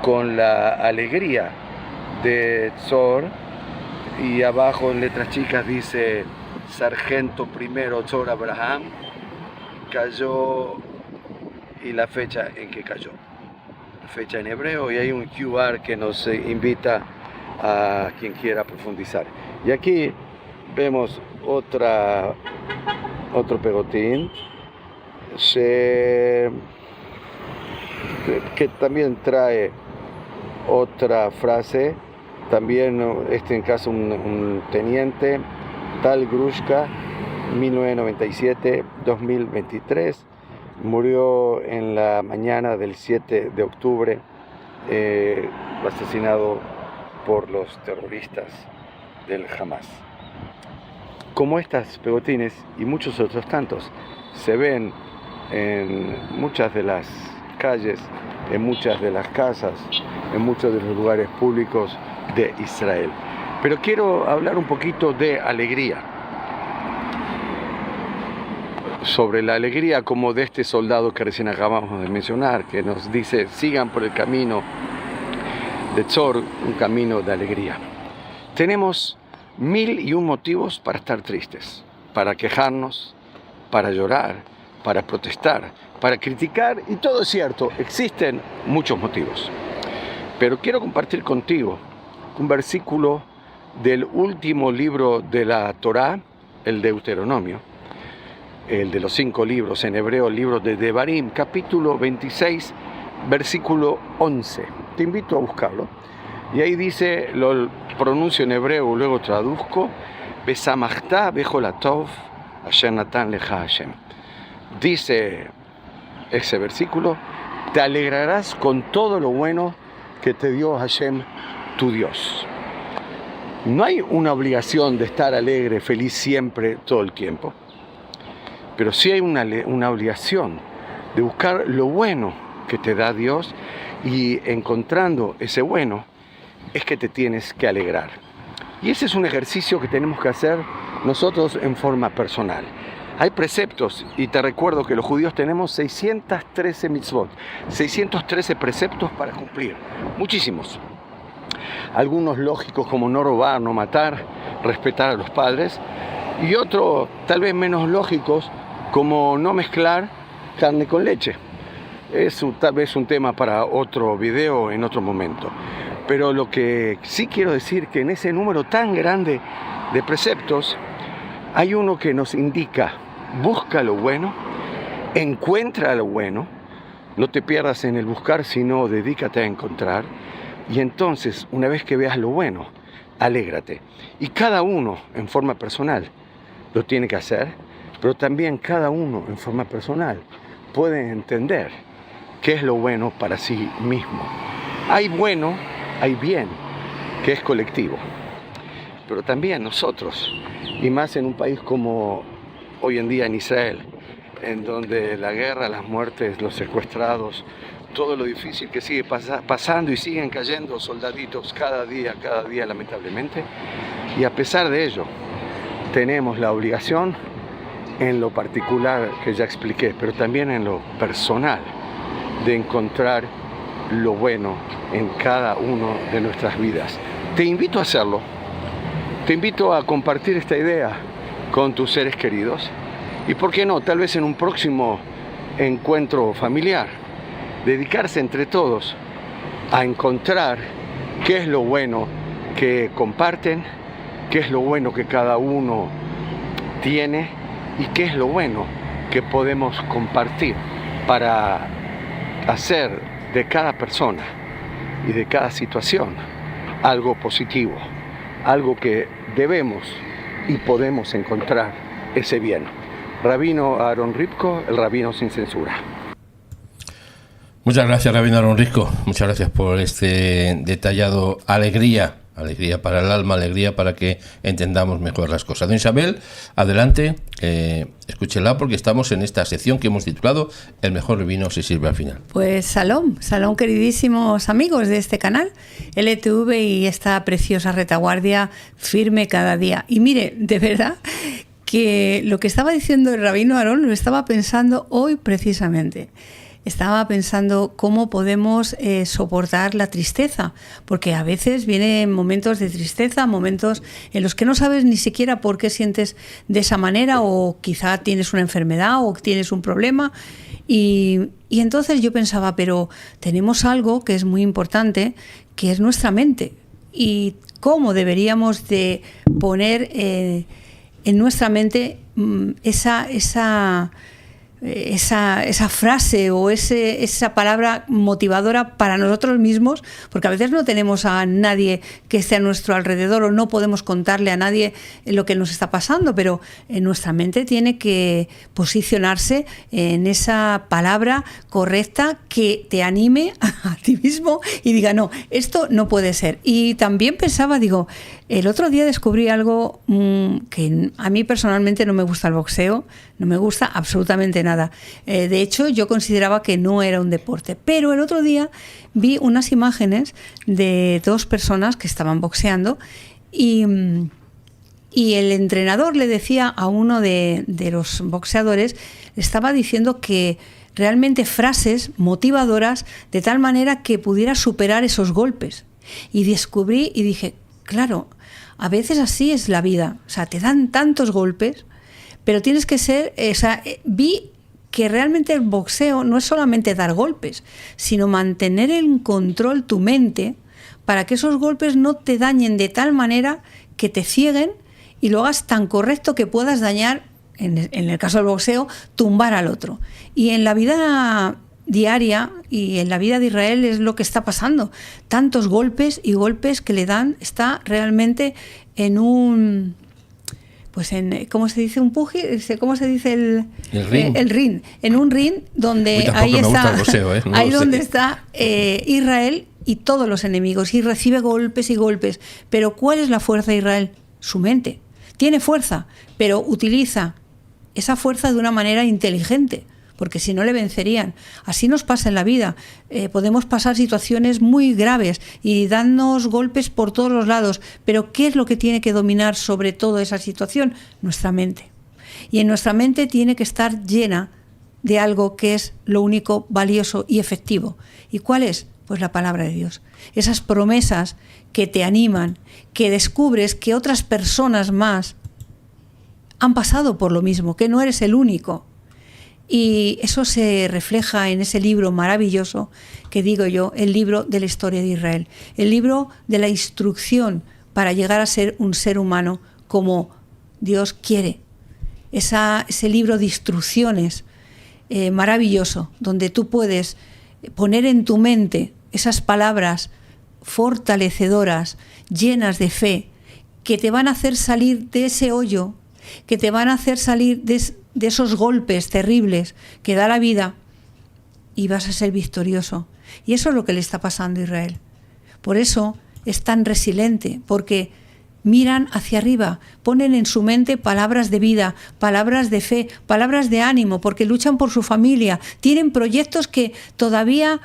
con la alegría de Tzor, y abajo en letras chicas dice Sargento primero Tzor Abraham, cayó, y la fecha en que cayó, fecha en hebreo, y hay un QR que nos invita a quien quiera profundizar. Y aquí vemos otro pegotín que también trae otra frase, también en caso un teniente, Tal Grushka, 1997-2023, murió en la mañana del 7 de octubre, asesinado por los terroristas del Hamas. Como estas pegotines y muchos otros tantos se ven en muchas de las calles, en muchas de las casas, en muchos de los lugares públicos de Israel. Pero quiero hablar un poquito de alegría. Sobre la alegría como de este soldado que recién acabamos de mencionar, que nos dice, sigan por el camino de Tzor, un camino de alegría. Tenemos 1001 motivos para estar tristes, para quejarnos, para llorar, para protestar, para criticar, y todo es cierto, existen muchos motivos. Pero quiero compartir contigo un versículo del último libro de la Torá, el Deuteronomio, el de los 5 libros en hebreo, el libro de Devarim, capítulo 26, versículo 11. Te invito a buscarlo. Y ahí dice, lo pronuncio en hebreo, luego traduzco, Besamachta becholatov asher natan lecha Hashem. Dice ese versículo, te alegrarás con todo lo bueno que te dio Hashem, tu Dios. No hay una obligación de estar alegre, feliz siempre, todo el tiempo. Pero sí hay una obligación de buscar lo bueno que te da Dios, y encontrando ese bueno es que te tienes que alegrar. Y ese es un ejercicio que tenemos que hacer nosotros en forma personal. Hay preceptos, y te recuerdo que los judíos tenemos 613 mitzvot, 613 preceptos para cumplir, muchísimos. Algunos lógicos como no robar, no matar, respetar a los padres, y otros tal vez menos lógicos como no mezclar carne con leche. Es tal vez un tema para otro video en otro momento. Pero lo que sí quiero decir que en ese número tan grande de preceptos hay uno que nos indica: busca lo bueno, encuentra lo bueno, no te pierdas en el buscar, sino dedícate a encontrar. Y entonces, una vez que veas lo bueno, alégrate. Y cada uno en forma personal lo tiene que hacer, pero también cada uno en forma personal puede entender qué es lo bueno para sí mismo. Hay bueno, hay bien, que es colectivo. Pero también nosotros, y más en un país como hoy en día en Israel, en donde la guerra, las muertes, los secuestrados, todo lo difícil que sigue pasando y siguen cayendo soldaditos cada día, lamentablemente. Y a pesar de ello, tenemos la obligación, en lo particular que ya expliqué, pero también en lo personal, de encontrar lo bueno en cada uno de nuestras vidas. Te invito a hacerlo. Te invito a compartir esta idea con tus seres queridos y, ¿por qué no?, tal vez en un próximo encuentro familiar, dedicarse entre todos a encontrar qué es lo bueno que comparten, qué es lo bueno que cada uno tiene y qué es lo bueno que podemos compartir para hacer de cada persona y de cada situación algo positivo, algo que debemos y podemos encontrar ese bien. Rabino Aharon Ripko, el rabino sin censura. Muchas gracias, rabino Aharon Ripko. Muchas gracias por este detallado alegría para el alma, alegría para que entendamos mejor las cosas. Don Isabel, adelante, escúchela, porque estamos en esta sección que hemos titulado El mejor vino se sirve al final. Pues salón queridísimos amigos de este canal, LTV, y esta preciosa retaguardia firme cada día. Y mire, de verdad que lo que estaba diciendo el rabino Aarón lo estaba pensando hoy precisamente. Estaba pensando cómo podemos soportar la tristeza, porque a veces vienen momentos de tristeza, momentos en los que no sabes ni siquiera por qué sientes de esa manera, o quizá tienes una enfermedad o tienes un problema. Y entonces yo pensaba, pero tenemos algo que es muy importante, que es nuestra mente. Y cómo deberíamos de poner en nuestra mente esa frase o esa palabra motivadora para nosotros mismos, porque a veces no tenemos a nadie que esté a nuestro alrededor o no podemos contarle a nadie lo que nos está pasando, pero en nuestra mente tiene que posicionarse en esa palabra correcta que te anime a ti mismo y diga, no, esto no puede ser. Y también pensaba, digo, el otro día descubrí algo que a mí personalmente no me gusta el boxeo, no me gusta absolutamente nada. De hecho, yo consideraba que no era un deporte. Pero el otro día vi unas imágenes de dos personas que estaban boxeando y el entrenador le decía a uno de los boxeadores, le estaba diciendo que realmente frases motivadoras de tal manera que pudiera superar esos golpes. Y descubrí y dije, claro, a veces así es la vida. O sea, te dan tantos golpes, pero tienes que ser... vi que realmente el boxeo no es solamente dar golpes, sino mantener en control tu mente para que esos golpes no te dañen de tal manera que te cieguen y lo hagas tan correcto que puedas dañar, en el caso del boxeo, tumbar al otro. Y en la vida diaria y en la vida de Israel es lo que está pasando. Tantos golpes y golpes que le dan, está realmente en un... Pues ¿cómo se dice? Un pugil, ¿cómo se dice el ring? El ring. En un ring donde ahí está, boxeo, no ahí donde está Israel y todos los enemigos, y recibe golpes y golpes. Pero ¿cuál es la fuerza de Israel? Su mente. Tiene fuerza, pero utiliza esa fuerza de una manera inteligente, porque si no le vencerían. Así nos pasa en la vida. Podemos pasar situaciones muy graves y darnos golpes por todos los lados, pero ¿qué es lo que tiene que dominar sobre toda esa situación? Nuestra mente. Y en nuestra mente tiene que estar llena de algo que es lo único valioso y efectivo. ¿Y cuál es? Pues la palabra de Dios. Esas promesas que te animan, que descubres que otras personas más han pasado por lo mismo, que no eres el único. Y eso se refleja en ese libro maravilloso que digo yo, el libro de la historia de Israel, el libro de la instrucción para llegar a ser un ser humano como Dios quiere. Ese libro de instrucciones maravilloso, donde tú puedes poner en tu mente esas palabras fortalecedoras, llenas de fe, que te van a hacer salir de ese hoyo, que te van a hacer salir de esos golpes terribles que da la vida, y vas a ser victorioso. Y eso es lo que le está pasando a Israel. Por eso es tan resiliente, porque miran hacia arriba, ponen en su mente palabras de vida, palabras de fe, palabras de ánimo, porque luchan por su familia, tienen proyectos que todavía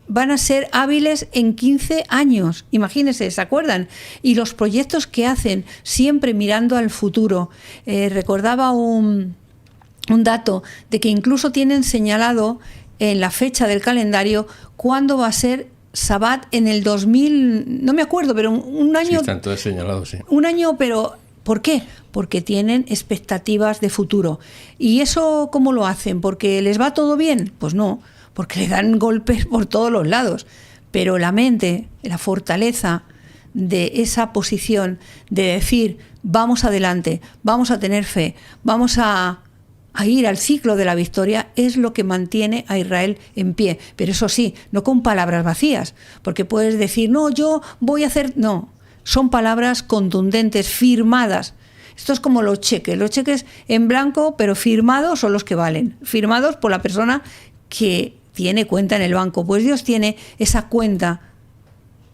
van a ser hábiles en 15 años, imagínense, ¿se acuerdan? Y los proyectos que hacen, siempre mirando al futuro. Recordaba un dato de que incluso tienen señalado en la fecha del calendario cuándo va a ser Sabbat en el 2000, no me acuerdo, pero un año... Sí, están todos señalados, sí. Un año, pero ¿por qué? Porque tienen expectativas de futuro. ¿Y eso cómo lo hacen? ¿Porque les va todo bien? Pues no, porque le dan golpes por todos los lados. Pero la mente, la fortaleza de esa posición de decir, vamos adelante, vamos a tener fe, vamos a ir al ciclo de la victoria, es lo que mantiene a Israel en pie. Pero eso sí, no con palabras vacías, porque puedes decir, no, yo voy a hacer... No, son palabras contundentes, firmadas. Esto es como los cheques en blanco, pero firmados son los que valen, firmados por la persona que tiene cuenta en el banco. Pues Dios tiene esa cuenta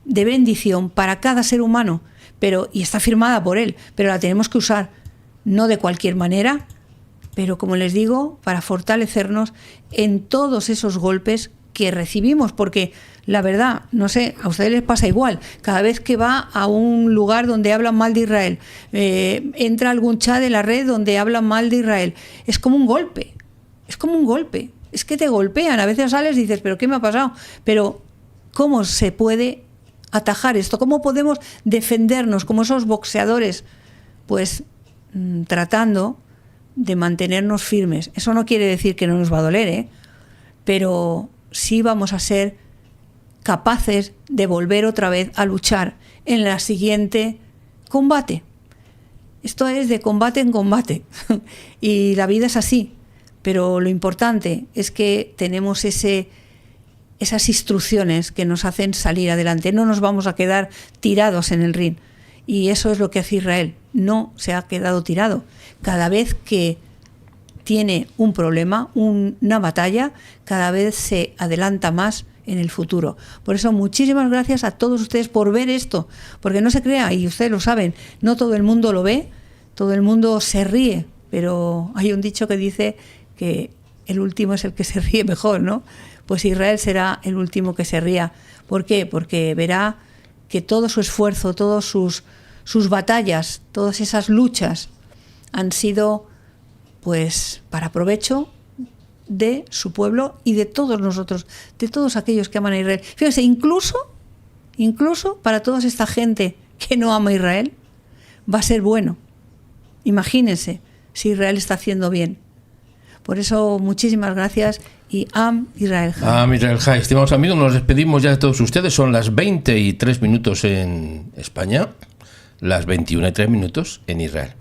de bendición para cada ser humano, y está firmada por Él, pero la tenemos que usar, no de cualquier manera, pero como les digo, para fortalecernos en todos esos golpes que recibimos, porque la verdad, no sé, a ustedes les pasa igual, cada vez que va a un lugar donde hablan mal de Israel, entra algún chat de la red donde hablan mal de Israel, es como un golpe, es que te golpean, a veces sales y dices, pero ¿qué me ha pasado? Pero ¿cómo se puede atajar esto? ¿Cómo podemos defendernos como esos boxeadores? Pues tratando de mantenernos firmes. Eso no quiere decir que no nos va a doler, pero sí vamos a ser capaces de volver otra vez a luchar en la siguiente combate. Esto es de combate en combate y la vida es así, pero lo importante es que tenemos esas instrucciones que nos hacen salir adelante. No nos vamos a quedar tirados en el ring. Y eso es lo que hace Israel. No se ha quedado tirado. Cada vez que tiene un problema, una batalla, cada vez se adelanta más en el futuro. Por eso, muchísimas gracias a todos ustedes por ver esto. Porque no se crea, y ustedes lo saben, no todo el mundo lo ve, todo el mundo se ríe, pero hay un dicho que dice que el último es el que se ríe mejor, ¿no? Pues Israel será el último que se ría. ¿Por qué? Porque verá que todo su esfuerzo, todas sus batallas, todas esas luchas han sido pues para provecho de su pueblo y de todos nosotros, de todos aquellos que aman a Israel. Fíjense, incluso para toda esta gente que no ama a Israel, va a ser bueno. Imagínense si Israel está haciendo bien. Por eso, muchísimas gracias y Am Israel Chai. Am Israel Chai. Estimados amigos, nos despedimos ya de todos ustedes. Son las 20:03 en España, las 21:03 en Israel.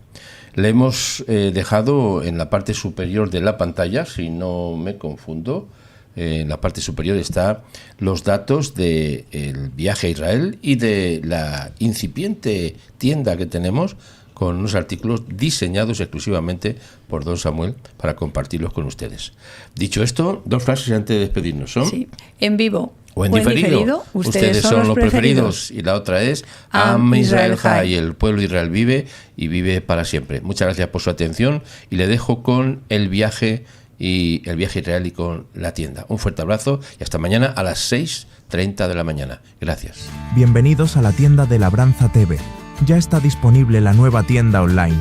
Le hemos dejado en la parte superior de la pantalla, si no me confundo, en la parte superior está los datos del viaje a Israel y de la incipiente tienda que tenemos con unos artículos diseñados exclusivamente por don Samuel para compartirlos con ustedes. Dicho esto, dos frases antes de despedirnos son... Sí, en vivo o en diferido. Ustedes son los preferidos. Y la otra es Am Israel Chai. El pueblo de Israel vive y vive para siempre. Muchas gracias por su atención y le dejo con el viaje a Israel y con la tienda. Un fuerte abrazo y hasta mañana a las 6:30 de la mañana. Gracias. Bienvenidos a la tienda de Labranza TV. Ya está disponible la nueva tienda online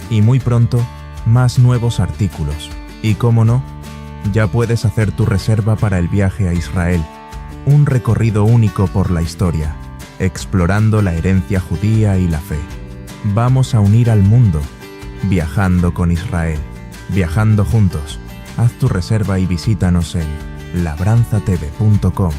y muy pronto más nuevos artículos. Y cómo no, ya puedes hacer tu reserva para el viaje a Israel. Un recorrido único por la historia, explorando la herencia judía y la fe. Vamos a unir al mundo, viajando con Israel, viajando juntos. Haz tu reserva y visítanos en labranzatv.com.